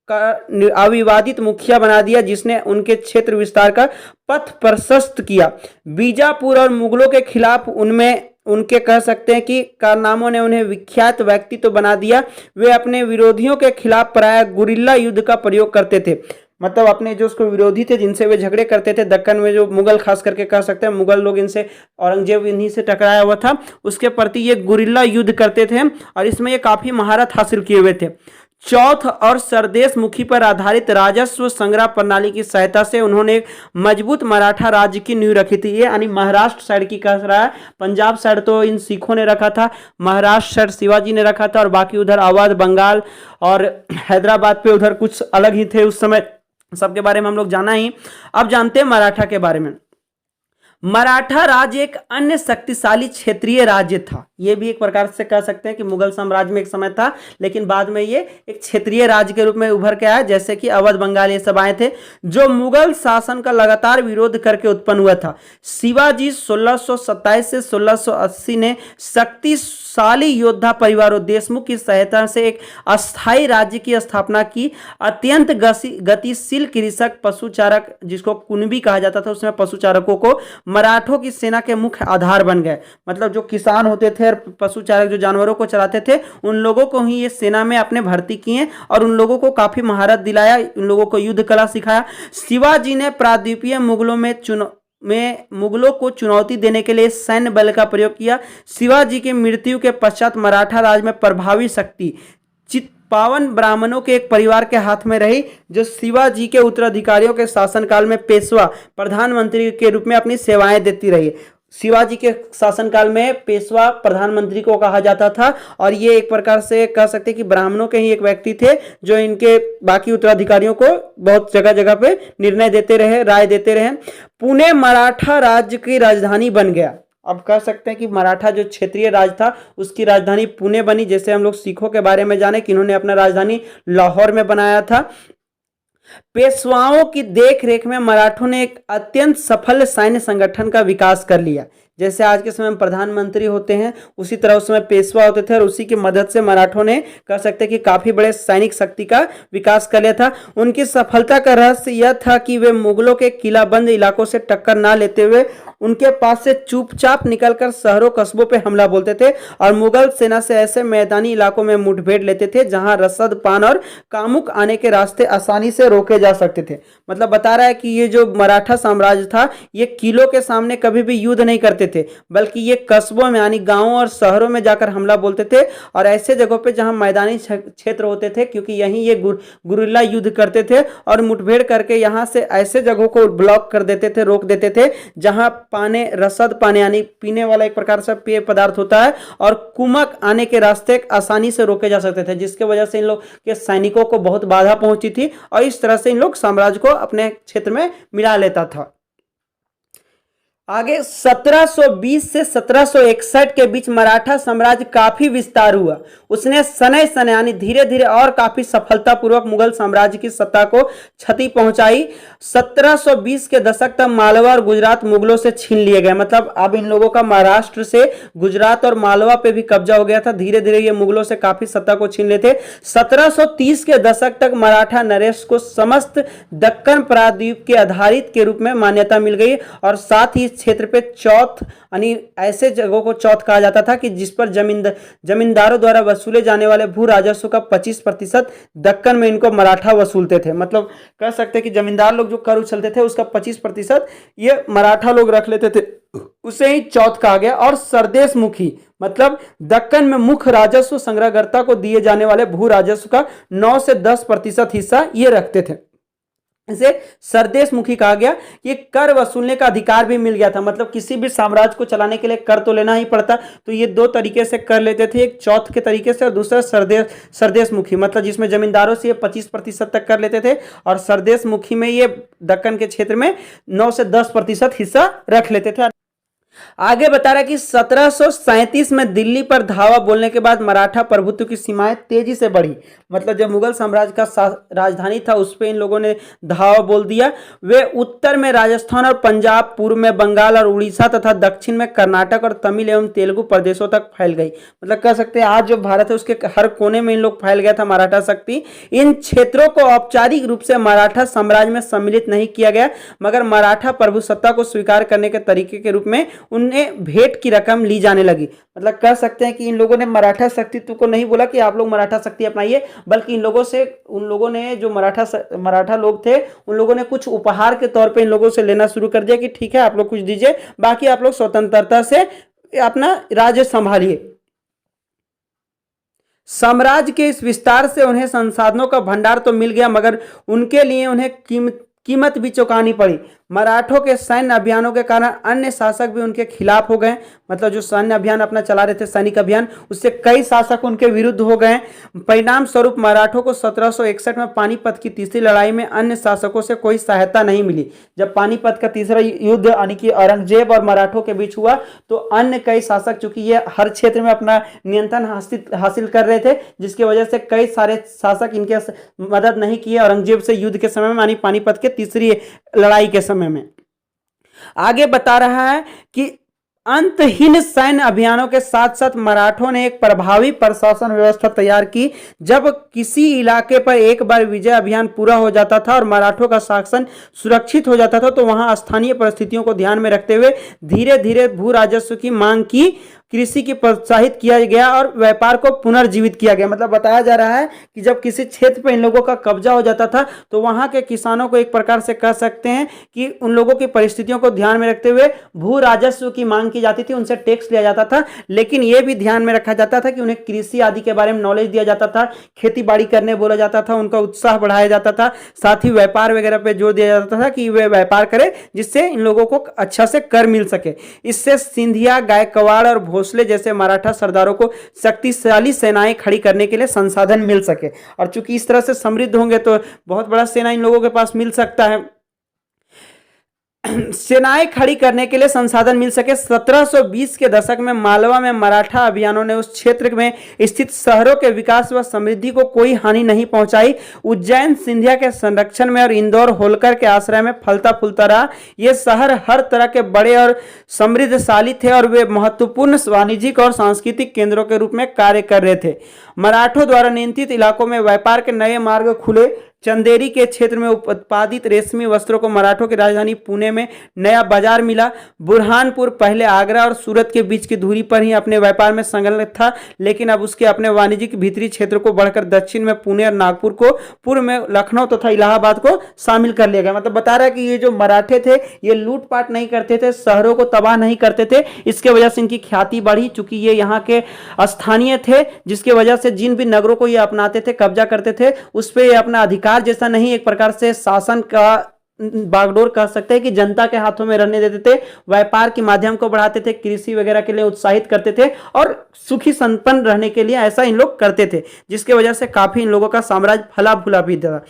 का अविवादित मुखिया बना दिया, जिसने उनके क्षेत्र विस्तार का पथ प्रशस्त किया। बीजापुर और मुगलों के खिलाफ उनके कह सकते हैं कि कारनामों ने उन्हें विख्यात व्यक्तित्व तो बना दिया। वे अपने विरोधियों के खिलाफ प्रायः गुरिल्ला युद्ध का प्रयोग करते थे। मतलब अपने जो उसको विरोधी थे, जिनसे वे झगड़े करते थे, दक्कन में जो मुगल खास करके कह सकते हैं मुगल लोग, इनसे औरंगजेब इन्हीं से टकराया हुआ था, उसके प्रति ये गुरिल्ला युद्ध करते थे और इसमें ये काफी महारत हासिल किए हुए थे। चौथ और सरदेश मुखी पर आधारित राजस्व संग्रह प्रणाली की सहायता से उन्होंने एक मजबूत मराठा राज्य की नींव रखी थी। ये यानी महाराष्ट्र साइड की कह रहा है, पंजाब साइड तो इन सिखों ने रखा था, महाराष्ट्र साइड शिवाजी ने रखा था और बाकी उधर अवध, बंगाल और हैदराबाद पे उधर कुछ अलग ही थे उस समय। सबके बारे में हम लोग जाना ही। अब जानते हैं मराठा के बारे में। मराठा राज्य एक अन्य शक्तिशाली क्षेत्रीय राज्य था। यह भी एक प्रकार से कह सकते हैं कि मुगल साम्राज्य में एक समय था, लेकिन बाद में ये एक क्षेत्रीय राज्य के रूप में उभर के आया, जैसे कि अवध, बंगाल ये सब आए थे, जो मुगल शासन का लगातार विरोध करके उत्पन्न हुआ था। शिवाजी 1627 से 1680 ने शक्तिशाली योद्धा परिवारों देशमुख की सहायता से एक अस्थायी राज्य की स्थापना की। अत्यंत गतिशील कृषक पशुचारक, जिसको कुणबी कहा जाता था, उसमें पशुचारकों को मराठों की सेना के मुख्य आधार बन गए। मतलब जो किसान होते थे और पशुचारक जो जानवरों को चराते थे, उन लोगों को ही ये सेना में अपने भर्ती किए और उन लोगों को काफी महारत दिलाया, उन लोगों को युद्ध कला सिखाया। शिवाजी ने प्रायद्वीपीय मुगलों को चुनौती देने के लिए सैन्य बल का प्रयोग किया। शिवाजी की मृत्यु के पश्चात मराठा राज में प्रभावी शक्ति चित्पावन ब्राह्मणों के एक परिवार के हाथ में रही, जो शिवाजी के उत्तराधिकारियों के शासनकाल में पेशवा प्रधानमंत्री के रूप में अपनी सेवाएं देती रही। शिवाजी के शासनकाल में पेशवा प्रधानमंत्री को कहा जाता था, और ये एक प्रकार से कह सकते हैं कि ब्राह्मणों के ही एक व्यक्ति थे, जो इनके बाकी उत्तराधिकारियों को बहुत जगह जगह पे निर्णय देते रहे, राय देते रहे। पुणे मराठा राज्य की राजधानी बन गया। अब कह सकते हैं कि मराठा जो क्षेत्रीय राज था, उसकी राजधानी पुणे बनी। जैसे हम लोग सिखों के बारे में जाने कि इन्होंने अपना राजधानी लाहौर में बनाया था। पेशवाओं की देखरेख में मराठों ने एक अत्यंत सफल सैन्य संगठन का विकास कर लिया। जैसे आज के समय में प्रधानमंत्री होते हैं, उसी तरह उस समय पेशवा होते थे, और उसी की मदद से मराठों ने कह सकते हैं कि काफी बड़े सैनिक शक्ति का विकास कर लिया था। उनकी सफलता का रहस्य यह था कि वे मुगलों के किलाबंद इलाकों से टक्कर ना लेते हुए उनके पास से चुपचाप निकलकर शहरों कस्बों पे हमला बोलते थे, और मुगल सेना से ऐसे मैदानी इलाकों में मुठभेड़ लेते थे जहां रसद, पान और कामुक आने के रास्ते आसानी से रोके जा सकते थे। मतलब बता रहा है कि ये जो मराठा साम्राज्य था, ये किलों के सामने कभी भी युद्ध नहीं करते थे, बल्कि ये कस्बों में यानी गांवों और शहरों में जाकर हमला बोलते थे, और ऐसे जगहों पे जहां मैदानी क्षेत्र होते थे, क्योंकि यहीं ये गुरिल्ला युद्ध करते थे, और मुठभेड़ करके यहां से ऐसे जगहों को ब्लॉक कर देते थे, रोक देते थे, जहां पाने रसद पाने यानी पीने वाला एक प्रकार से पेय पदार्थ होता है, और कुमक आने के रास्ते आसानी से रोके जा सकते थे, जिसके वजह से इन लोग के सैनिकों को बहुत बाधा पहुंची थी, और इस तरह से इन लोग साम्राज्य को अपने क्षेत्र में मिला लेता था। आगे 1720 से 1761 के बीच मराठा साम्राज्य काफी विस्तार हुआ। उसने सने सने यानी धीरे धीरे और काफी सफलतापूर्वक मुगल साम्राज्य की सत्ता को क्षति पहुंचाई। 1720 के दशक तक मालवा और गुजरात मुगलों से छीन लिए गए। मतलब अब इन लोगों का महाराष्ट्र से गुजरात और मालवा पे भी कब्जा हो गया था। धीरे धीरे ये मुगलों से काफी सत्ता को छीन लेते। 1730 के दशक तक मराठा नरेश को समस्त दक्कन प्रायद्वीप के आधारित के रूप में मान्यता मिल गई, और साथ ही क्षेत्र पे चौथ यानी ऐसे जगहों को चौथ कहा जाता था कि जिस पर जमींदारों द्वारा वसूले जाने वाले भू राजस्व का 25% दक्कन में इनको मराठा वसूलते थे। मतलब कह सकते हैं कि जमींदार लोग जो कर उछलते थे उसका 25% ये मराठा लोग रख लेते थे, उसे ही चौथ कहा गया। और सरदेश मुखी मतलब दक्कन में मुख्य राजस्व संग्रहकर्ता को दिए जाने वाले भू राजस्व का 9 से 10% हिस्सा ये रखते थे। इसे सरदेश मुखी कहा गया। ये कर वसूलने का अधिकार भी मिल गया था। मतलब किसी भी साम्राज्य को चलाने के लिए कर तो लेना ही पड़ता, तो ये दो तरीके से कर लेते थे, एक चौथ के तरीके से और दूसरा सरदेश मुखी, मतलब जिसमें जमींदारों से ये 25% तक कर लेते थे, और सरदेश मुखी में ये दक्कन के क्षेत्र में 9 से 10% हिस्सा रख लेते थे। आगे बता रहा है कि 1737 में दिल्ली पर धावा बोलने के बाद मराठा प्रभुत्व की सीमाएं तेजी से बढ़ी। मतलब जब मुगल साम्राज्य का राजधानी था उस पर इन लोगों ने धावा बोल दिया। वे उत्तर में राजस्थान और पंजाब, पूर्व में बंगाल और उड़ीसा तथा दक्षिण में कर्नाटक और तमिल एवं तेलुगु प्रदेशों तक फैल गई। मतलब कह सकते हैं आज जो भारत है उसके हर कोने में इन लोग फैल गया था मराठा शक्ति। इन क्षेत्रों को औपचारिक रूप से मराठा साम्राज्य में सम्मिलित नहीं किया गया, मगर मराठा प्रभुसत्ता को स्वीकार करने के तरीके के रूप में उन्हें भेंट की रकम ली जाने लगी। मतलब कह सकते हैं कि इन लोगों ने मराठा शक्तित्व को नहीं बोला कि आप लोग मराठा शक्ति अपनाइए, बल्कि इन लोगों से उन लोगों ने जो मराठा लोग थे उन लोगों ने कुछ उपहार के तौर पे इन लोगों से लेना शुरू कर दिया कि ठीक है आप लोग कुछ दीजिए, बाकी आप लोग स्वतंत्रता से अपना राज्य संभालिए। साम्राज्य के इस विस्तार से उन्हें संसाधनों का भंडार तो मिल गया, मगर उनके लिए उन्हें कीमत भी चुकानी पड़ी। मराठों के सैन्य अभियानों के कारण अन्य शासक भी उनके खिलाफ हो गए। मतलब जो सैन्य अभियान अपना चला रहे थे, सैनिक अभियान, उससे कई शासक उनके विरुद्ध हो गए। परिणाम स्वरूप मराठों को 1761 में पानीपत की तीसरी लड़ाई में अन्य शासकों से कोई सहायता नहीं मिली। जब पानीपत का तीसरा युद्ध यानी कि औरंगजेब और मराठों के बीच हुआ तो अन्य कई शासक, चूंकि ये हर क्षेत्र में अपना नियंत्रण हासिल कर रहे थे, जिसकी वजह से कई सारे शासक इनके मदद नहीं किए औरंगजेब से युद्ध के समय में, यानी पानीपत के तीसरी लड़ाई के समय में। आगे बता रहा है कि अंतहीन सैन्य अभियानों के साथ साथ मराठों ने एक प्रभावी प्रशासन व्यवस्था तैयार की। जब किसी इलाके पर एक बार विजय अभियान पूरा हो जाता था और मराठों का शासन सुरक्षित हो जाता था तो वहां स्थानीय परिस्थितियों को ध्यान में रखते हुए धीरे धीरे भू राजस्व की मांग की, कृषि की प्रोत्साहित किया गया और व्यापार को पुनर्जीवित किया गया। मतलब बताया जा रहा है कि जब किसी क्षेत्र पर इन लोगों का कब्जा हो जाता था तो वहां के किसानों को एक प्रकार से कह सकते हैं कि उन लोगों की परिस्थितियों को ध्यान में रखते हुए भू राजस्व की मांग की जाती थी, उनसे टैक्स लिया जाता था। लेकिन यह भी ध्यान में रखा जाता था कि उन्हें कृषि आदि के बारे में नॉलेज दिया जाता था, खेती बाड़ी करने बोला जाता था, उनका उत्साह बढ़ाया जाता था, साथ ही व्यापार वगैरह पे जोर दिया जाता था कि वे व्यापार करें जिससे इन लोगों को अच्छा से कर मिल सके। इससे सिंधिया, गायकवाड़ और भोसले जैसे मराठा सरदारों को शक्तिशाली सेनाएं खड़ी करने के लिए संसाधन मिल सके। और चूंकि इस तरह से समृद्ध होंगे तो बहुत बड़ा सेना इन लोगों के पास मिल सकता है, सेनाएं खड़ी करने के लिए संसाधन मिल सके। 1720 के दशक में मालवा में मराठा अभियानों ने उस क्षेत्र में स्थित शहरों के विकास व समृद्धि को कोई हानि नहीं पहुंचाई। उज्जैन सिंधिया के संरक्षण में और इंदौर होलकर के आश्रय में फलता फूलता रहा। ये शहर हर तरह के बड़े और समृद्धशाली थे और वे महत्वपूर्ण वाणिज्यिक और सांस्कृतिक केंद्रों के रूप में कार्य कर रहे थे। मराठों द्वारा नियंत्रित इलाकों में व्यापार के नए मार्ग खुले। चंदेरी के क्षेत्र में उत्पादित रेशमी वस्त्रों को मराठों की राजधानी पुणे में नया बाजार मिला। बुरहानपुर पहले आगरा और सूरत के बीच की दूरी पर ही अपने व्यापार में संलग्न था, लेकिन अब उसके अपने वाणिज्यिक भीतरी क्षेत्र को बढ़कर दक्षिण में पुणे और नागपुर को, पूर्व में लखनऊ तथा इलाहाबाद को शामिल कर लिया गया। मतलब बता रहा है कि ये जो मराठे थे ये लूटपाट नहीं करते थे, शहरों को तबाह नहीं करते थे, इसके वजह से इनकी ख्याति बढ़ी। चूंकि ये यहाँ के स्थानीय थे, जिसके वजह से जिन भी नगरों को ये अपनाते थे, कब्जा करते थे, उस पर ये अपना अधिकार जैसा नहीं, एक प्रकार से शासन का बागडोर कह सकते हैं कि जनता के हाथों में रहने देते थे, व्यापार के माध्यम को बढ़ाते थे, कृषि वगैरह के लिए उत्साहित करते थे और सुखी संपन्न रहने के लिए ऐसा इन लोग करते थे, जिसके वजह से काफी इन लोगों का साम्राज्य फला फूला भी था।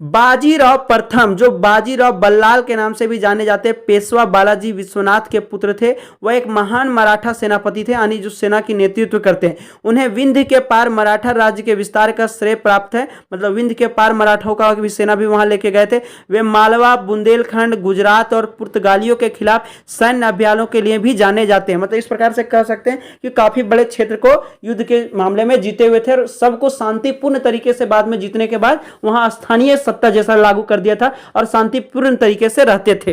बाजीराव प्रथम, जो बाजीराव बल्लाल के नाम से भी जाने जाते, पेशवा बालाजी विश्वनाथ के पुत्र थे। वह एक महान मराठा सेनापति थे, यानी जो सेना की नेतृत्व करते हैं। उन्हें विंध्य के पार मराठा राज्य के विस्तार का श्रेय प्राप्त है। मतलब विंध्य के पार मराठों का भी सेना भी वहां लेके गए थे। वे मालवा, बुंदेलखंड, गुजरात और पुर्तगालियों के खिलाफ सैन्य अभियानों के लिए भी जाने जाते हैं। मतलब इस प्रकार से कह सकते हैं कि काफी बड़े क्षेत्र को युद्ध के मामले में जीते हुए थे और सबको शांतिपूर्ण तरीके से बाद में जीतने के बाद वहां स्थानीय सत्ता जैसा लागू कर दिया था और शांतिपूर्ण तरीके से रहते थे।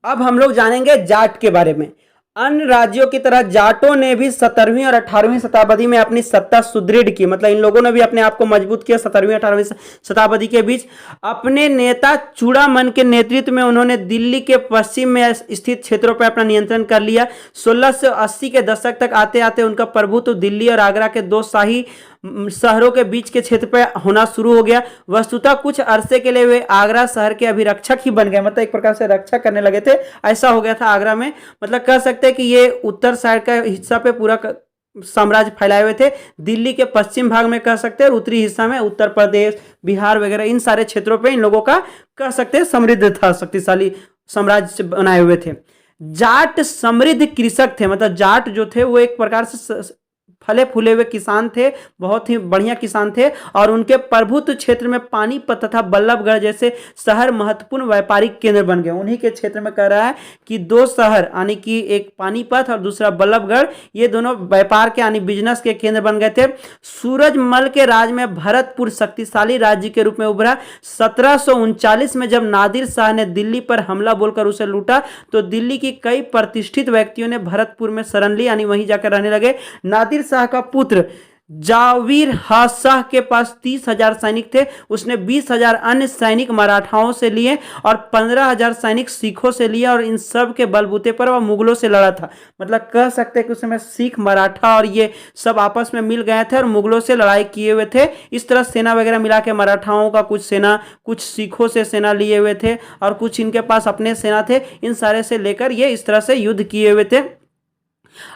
अब हम लोग जानेंगे जाट के बारे में। अन्य राज्यों की तरह जाटों ने भी 17वीं और 18वीं शताब्दी में अपनी सत्ता सुदृढ़ की। मतलब इन लोगों ने भी अपने आप को मजबूत किया 17वीं 18वीं शताब्दी के बीच। अपने नेता चूड़ामन के नेतृत्व में उन्होंने दिल्ली के पश्चिम में स्थित क्षेत्रों पर अपना नियंत्रण कर लिया। 1680 के दशक तक आते आते उनका प्रभुत्व दिल्ली और आगरा के दो शाही शहरों के बीच के क्षेत्र पर होना शुरू हो गया। वस्तुतः कुछ अरसे के लिए वे आगरा शहर के अभिरक्षक ही बन गए, मतलब एक प्रकार से रक्षा करने लगे थे, ऐसा हो गया था आगरा में। मतलब कह सकते हैं कि ये उत्तर साइड का हिस्सा पे पूरा साम्राज्य फैलाए हुए थे। दिल्ली के पश्चिम भाग में कह सकते हैं और उत्तरी हिस्सा में उत्तर प्रदेश, बिहार वगैरह इन सारे क्षेत्रों पे इन लोगों का कह सकते हैं समृद्ध था, शक्तिशाली साम्राज्य बनाए हुए थे। जाट समृद्ध कृषक थे। मतलब जाट जो थे वो एक प्रकार से फले फूले हुए किसान थे, बहुत ही बढ़िया किसान थे और उनके प्रभुत्व क्षेत्र में पानीपत तथा बल्लभगढ़ जैसे शहर महत्वपूर्ण व्यापारिक केंद्र बन गए। उन्हीं के क्षेत्र में कह रहा है कि दो शहर यानी कि एक पानीपत और दूसरा बल्लभगढ़, ये दोनों व्यापार के यानी बिजनेस के केंद्र बन गए थे। सूरजमल के राज में भरतपुर शक्तिशाली राज्य के रूप में उभरा। 1739 में जब नादिर शाह ने दिल्ली पर हमला बोलकर उसे लूटा तो दिल्ली की कई प्रतिष्ठित व्यक्तियों ने भरतपुर में शरण ली, यानी वहीं जाकर रहने लगे। नादिर शाह का पुत्र जावीर शाह के पास 30,000 सैनिक थे। उसने 20,000 अन्य सैनिक मराठाओं से लिए और 15,000 सैनिक सिखों से लिए और इन सब के बलबूते पर वह मुगलों से लड़ा था। मतलब कह सकते हैं कि उस समय सिख, मराठा और ये सब आपस में मिल गए थे और मुगलों से लड़ाई किए हुए थे। इस तरह सेना वगैरह मिला के मराठाओं का कुछ सेना, कुछ सिखों से सेना लिए हुए थे और कुछ इनके पास अपने सेना थे। इन सारे से लेकर ये इस तरह से युद्ध किए हुए थे।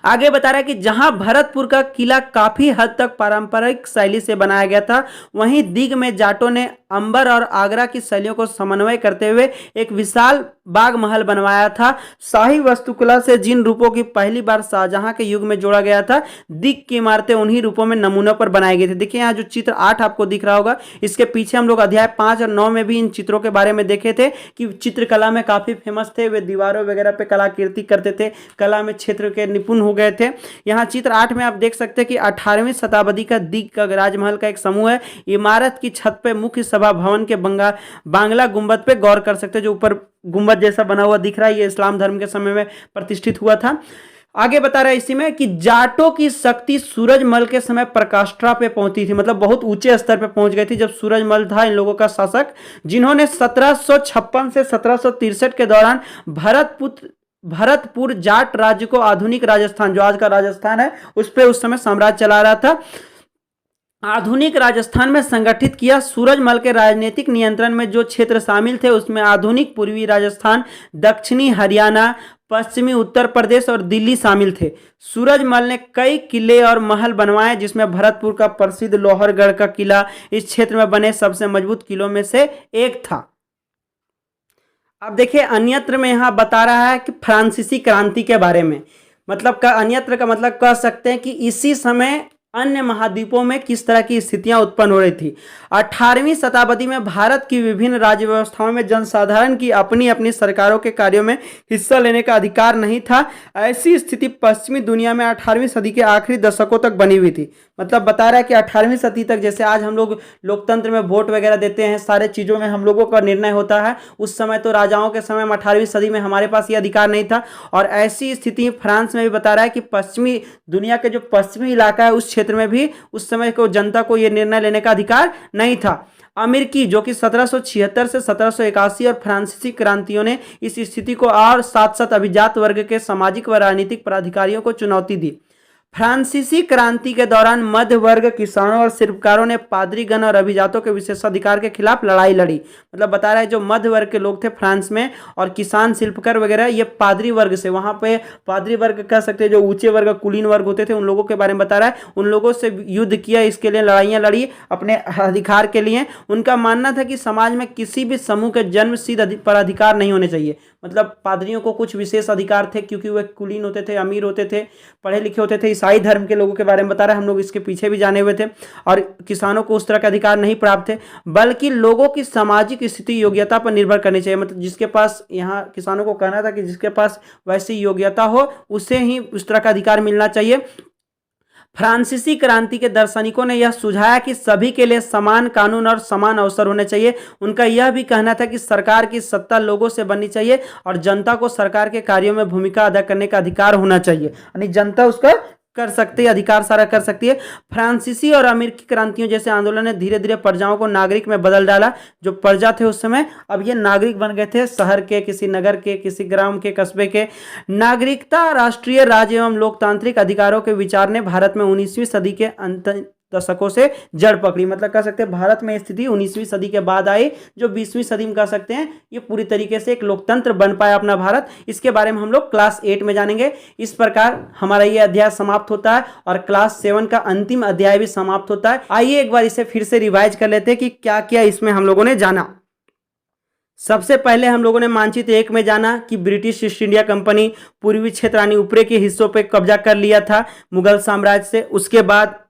आगे बता रहा है कि जहां भरतपुर का किला काफी हद तक पारंपरिक शैली से बनाया गया था, वहीं दिग में जाटों ने अंबर और आगरा की शैलियों को समन्वय करते हुए एक विशाल बाग महल बनवाया था। शाही वास्तुकला से जिन रूपों की पहली बार शाहजहां के युग में जोड़ा गया था, दिग की इमारतें उन्हीं रूपों में नमूनों पर बनाई गई थी। देखिए यहाँ जो चित्र 8 आपको दिख रहा होगा, इसके पीछे हम लोग अध्याय 5 और 9 में भी इन चित्रों के बारे में देखे थे कि चित्रकला में काफी फेमस थे, वे दीवारों वगैरह पे कलाकृति करते थे, कला में क्षेत्र के निपुण हो गए थे। यहाँ चित्र 8 में आप देख सकते हैं कि 18वीं शताब्दी का दिग का राजमहल का एक समूह है। इमारत की छत पे मुख्य सभा भवन के बांग्ला गुंबद पे गौर कर सकते हैं, जो ऊपर गुंबद जैसा बना हुआ दिख रहा है, ये इस्लाम धर्म के समय में प्रतिष्ठित हुआ था। आगे बता रहा है इसी में कि जाटों की शक्ति सूरजमल के समय प्रकाष्ठा पे पहुंची थी, मतलब बहुत ऊंचे स्तर पे पहुंच गई थी जब सूरजमल था इन लोगों का शासक, जिन्होंने 1756 से 1763 के दौरान भरतपुर जाट राज्य को आधुनिक राजस्थान, जो आज का राजस्थान है, उस पर उस समय साम्राज्य चला रहा था, आधुनिक राजस्थान में संगठित किया। सूरजमल के राजनीतिक नियंत्रण में जो क्षेत्र शामिल थे उसमें आधुनिक पूर्वी राजस्थान, दक्षिणी हरियाणा, पश्चिमी उत्तर प्रदेश और दिल्ली शामिल थे। सूरजमल ने कई किले और महल बनवाए, जिसमें भरतपुर का प्रसिद्ध लोहरगढ़ का किला इस क्षेत्र में बने सबसे मजबूत किलों में से एक था। अब देखिए अन्यत्र में यहां बता रहा है कि फ्रांसीसी क्रांति के बारे में, मतलब का अन्यत्र का मतलब कह सकते हैं कि इसी समय अन्य महाद्वीपों में किस तरह की स्थितियां उत्पन्न हो रही थी। 18वीं शताब्दी में भारत की विभिन्न राज्य व्यवस्थाओं में जनसाधारण की अपनी अपनी सरकारों के कार्यों में हिस्सा लेने का अधिकार नहीं था। ऐसी स्थिति पश्चिमी दुनिया में 18वीं सदी के आखिरी दशकों तक बनी हुई थी। मतलब बता रहा है कि 18वीं सदी तक, जैसे आज हम लोग लोकतंत्र में वोट वगैरह देते हैं, सारे चीज़ों में हम लोगों का निर्णय होता है, उस समय तो राजाओं के समय में 18वीं सदी में हमारे पास ये अधिकार नहीं था। और ऐसी स्थिति फ्रांस में भी बता रहा है कि पश्चिमी दुनिया के जो पश्चिमी इलाका है उस क्षेत्र में भी उस समय को जनता को यह निर्णय लेने का अधिकार नहीं था। अमेरिकी, जो कि 1776 से 1781 और फ्रांसीसी क्रांतियों ने इस स्थिति को और साथ साथ अभिजात वर्ग के सामाजिक व राजनीतिक पदाधिकारियों को चुनौती दी। फ्रांसीसी क्रांति के दौरान मध्य वर्ग, किसानों और शिल्पकारों ने पादरीगण और अभिजातों के विशेषाधिकार के खिलाफ लड़ाई लड़ी। मतलब बता रहा है जो मध्य वर्ग के लोग थे फ्रांस में और किसान, शिल्पकार वगैरह, ये पादरी वर्ग से, वहां पे पादरी वर्ग कह सकते हैं जो ऊंचे वर्ग, कुलीन वर्ग होते थे, उन लोगों के बारे में बता रहा है। उन लोगों से युद्ध किया, इसके लिए लड़ाइयाँ लड़ी अपने अधिकार के लिए। उनका मानना था कि समाज में किसी भी समूह के जन्म सिद्ध पर अधिकार नहीं होने चाहिए। मतलब पादरियों को कुछ विशेष अधिकार थे क्योंकि वे कुलीन होते थे, अमीर होते थे, पढ़े लिखे होते थे। ईसाई धर्म के लोगों के बारे में बता रहे हैं, हम लोग इसके पीछे भी जाने हुए थे। और किसानों को उस तरह के अधिकार नहीं प्राप्त थे, बल्कि लोगों की सामाजिक स्थिति योग्यता पर निर्भर करनी चाहिए। मतलब जिसके पास, यहाँ किसानों को कहना था कि जिसके पास वैसी योग्यता हो उसे ही उस तरह का अधिकार मिलना चाहिए। फ्रांसीसी क्रांति के दार्शनिकों ने यह सुझाया कि सभी के लिए समान कानून और समान अवसर होने चाहिए। उनका यह भी कहना था कि सरकार की सत्ता लोगों से बननी चाहिए और जनता को सरकार के कार्यों में भूमिका अदा करने का अधिकार होना चाहिए, यानी जनता उसका कर सकती है, अधिकार सारा कर सकती है। फ्रांसीसी और अमेरिकी क्रांतियों जैसे आंदोलन ने धीरे धीरे प्रजाओं को नागरिक में बदल डाला। जो प्रजा थे उस समय, अब ये नागरिक बन गए थे, शहर के, किसी नगर के, किसी ग्राम के, कस्बे के। नागरिकता, राष्ट्रीय राज्य एवं लोकतांत्रिक अधिकारों के विचार ने भारत में 19वीं सदी के अंत दशकों से जड़ पकड़ी। मतलब कह सकते हैं भारत में स्थिति 19वीं सदी के बाद आई, जो 20वीं सदी में कह सकते हैं ये पूरी तरीके से एक लोकतंत्र बन पाया अपना भारत। इसके बारे में हम लोग क्लास 8 में जानेंगे। इस प्रकार हमारा ये अध्याय समाप्त होता है और क्लास 7 का अंतिम अध्याय भी समाप्त होता है। आइए एक बार इसे फिर से रिवाइज कर लेते हैं कि क्या क्या इसमें हम लोगों ने जाना। सबसे पहले हम लोगों ने मानचित्र 1 में जाना कि ब्रिटिश ईस्ट इंडिया कंपनी पूर्वी क्षेत्र यानी ऊपरी के हिस्सों पर कब्जा कर लिया था मुगल साम्राज्य से। उसके बाद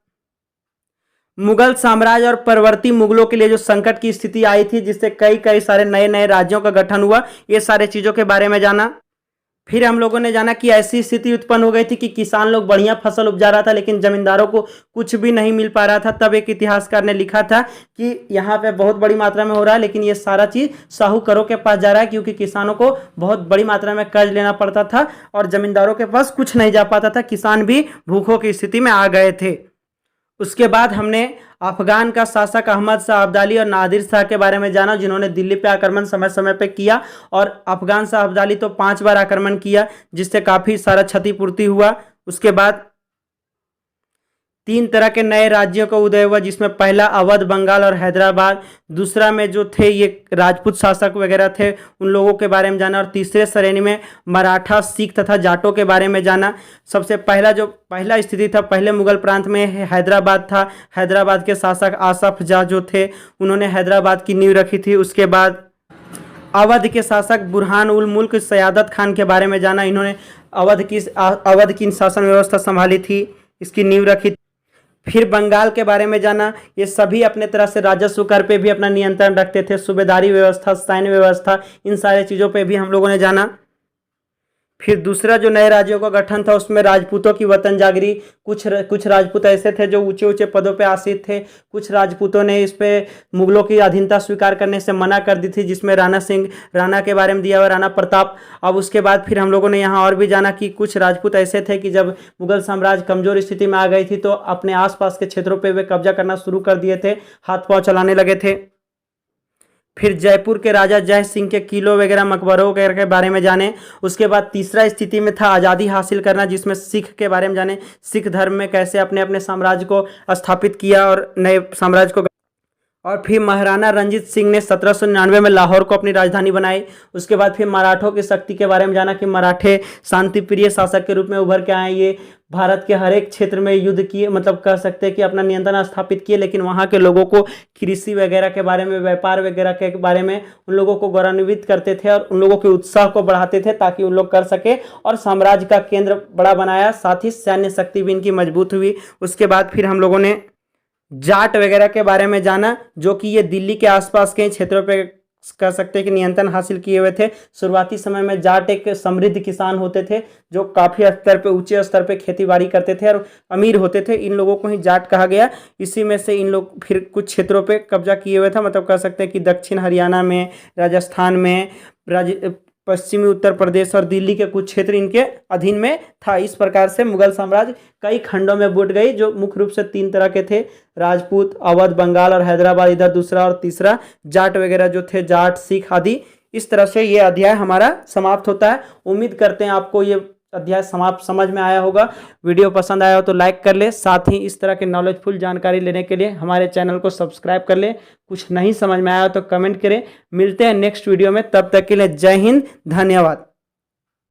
मुगल साम्राज्य और परवर्ती मुगलों के लिए जो संकट की स्थिति आई थी, जिससे कई सारे नए नए राज्यों का गठन हुआ, ये सारे चीजों के बारे में जाना। फिर हम लोगों ने जाना कि ऐसी स्थिति उत्पन्न हो गई थी कि किसान लोग बढ़िया फसल उपजा रहा था लेकिन जमींदारों को कुछ भी नहीं मिल पा रहा था। तब एक इतिहासकार ने लिखा था कि यहाँ पे बहुत बड़ी मात्रा में हो रहा है लेकिन ये सारा चीज साहूकारों के पास जा रहा है, क्योंकि किसानों को बहुत बड़ी मात्रा में कर्ज लेना पड़ता था और जमींदारों के पास कुछ नहीं जा पाता था। किसान भी भूखों की स्थिति में आ गए थे। उसके बाद हमने अफगान का शासक अहमद शाह अब्दाली और नादिर शाह के बारे में जाना, जिन्होंने दिल्ली पे आक्रमण समय समय पे किया। और अफगान शाह अब्दाली तो 5 बार आक्रमण किया, जिससे काफ़ी सारा क्षतिपूर्ति हुआ। उसके बाद 3 तरह के नए राज्यों का उदय हुआ, जिसमें पहला अवध, बंगाल और हैदराबाद। दूसरा में जो थे ये राजपूत शासक वगैरह थे, उन लोगों के बारे में जाना। और तीसरे श्रेणी में मराठा, सिख तथा जाटों के बारे में जाना। सबसे पहला स्थिति था, पहले मुगल प्रांत में हैदराबाद था। हैदराबाद के शासक आसफ जाह जो थे, उन्होंने हैदराबाद की नींव रखी थी। उसके बाद अवध के शासक बुरहान उल मुल्क सयादत खान के बारे में जाना। इन्होंने अवध की शासन व्यवस्था संभाली थी, इसकी नींव रखी। फिर बंगाल के बारे में जाना। ये सभी अपने तरह से राजस्व कर पे भी अपना नियंत्रण रखते थे, सूबेदारी व्यवस्था, सैन्य व्यवस्था, इन सारे चीज़ों पे भी हम लोगों ने जाना। फिर दूसरा जो नए राज्यों का गठन था, उसमें राजपूतों की वतन जागरी। कुछ राजपूत ऐसे थे जो ऊंचे ऊंचे पदों पे आसीन थे। कुछ राजपूतों ने इस पे मुगलों की अधीनता स्वीकार करने से मना कर दी थी, जिसमें राणा सिंह, राणा के बारे में दिया हुआ, राणा प्रताप। अब उसके बाद फिर हम लोगों ने यहाँ और भी जाना कि कुछ राजपूत ऐसे थे कि जब मुगल साम्राज्य कमजोर स्थिति में आ गई थी, तो अपने आसपास के क्षेत्रों पर वे कब्जा करना शुरू कर दिए थे, हाथ पाँव चलाने लगे थे। फिर जयपुर के राजा जय सिंह के किलों वगैरह, मकबरों वगैरह के बारे में जाने। उसके बाद तीसरा स्थिति में था आज़ादी हासिल करना, जिसमें सिख के बारे में जाने। सिख धर्म में कैसे अपने अपने साम्राज्य को स्थापित किया और नए साम्राज्य को। और फिर महाराणा रंजीत सिंह ने 1799 में लाहौर को अपनी राजधानी बनाई। उसके बाद फिर मराठों की शक्ति के बारे में जाना कि मराठे शांतिप्रिय शासक के रूप में उभर के आए। ये भारत के हर एक क्षेत्र में युद्ध किए, मतलब कह सकते हैं कि अपना नियंत्रण स्थापित किए, लेकिन वहाँ के लोगों को कृषि वगैरह के बारे में, व्यापार वगैरह के बारे में उन लोगों को गौरवान्वित करते थे और उन लोगों के उत्साह को बढ़ाते थे ताकि उन लोग कर सके, और साम्राज्य का केंद्र बड़ा बनाया। साथ ही सैन्य शक्ति भी इनकी मजबूत हुई। उसके बाद फिर हम लोगों ने जाट वगैरह के बारे में जाना, जो कि ये दिल्ली के आसपास के क्षेत्रों पे कह सकते हैं कि नियंत्रण हासिल किए हुए थे। शुरुआती समय में जाट एक समृद्ध किसान होते थे, जो काफ़ी स्तर पे, ऊंचे स्तर पे खेती बाड़ी करते थे और अमीर होते थे। इन लोगों को ही जाट कहा गया। इसी में से इन लोग फिर कुछ क्षेत्रों पे कब्जा किए हुए था, मतलब कह सकते हैं कि दक्षिण हरियाणा में, राजस्थान में, पश्चिमी उत्तर प्रदेश और दिल्ली के कुछ क्षेत्र इनके अधीन में था। इस प्रकार से मुगल साम्राज्य कई खंडों में बट गई, जो मुख्य रूप से 3 तरह के थे, राजपूत, अवध, बंगाल और हैदराबाद इधर दूसरा, और तीसरा जाट वगैरह जो थे, जाट, सिख आदि। इस तरह से ये अध्याय हमारा समाप्त होता है। उम्मीद करते हैं आपको ये अध्याय समाप्त समझ में आया होगा। वीडियो पसंद आया हो तो लाइक कर ले। साथ ही इस तरह के नॉलेजफुल जानकारी लेने के लिए हमारे चैनल को सब्सक्राइब कर ले। कुछ नहीं समझ में आया तो कमेंट करें। मिलते हैं नेक्स्ट वीडियो में, तब तक के लिए जय हिंद, धन्यवाद।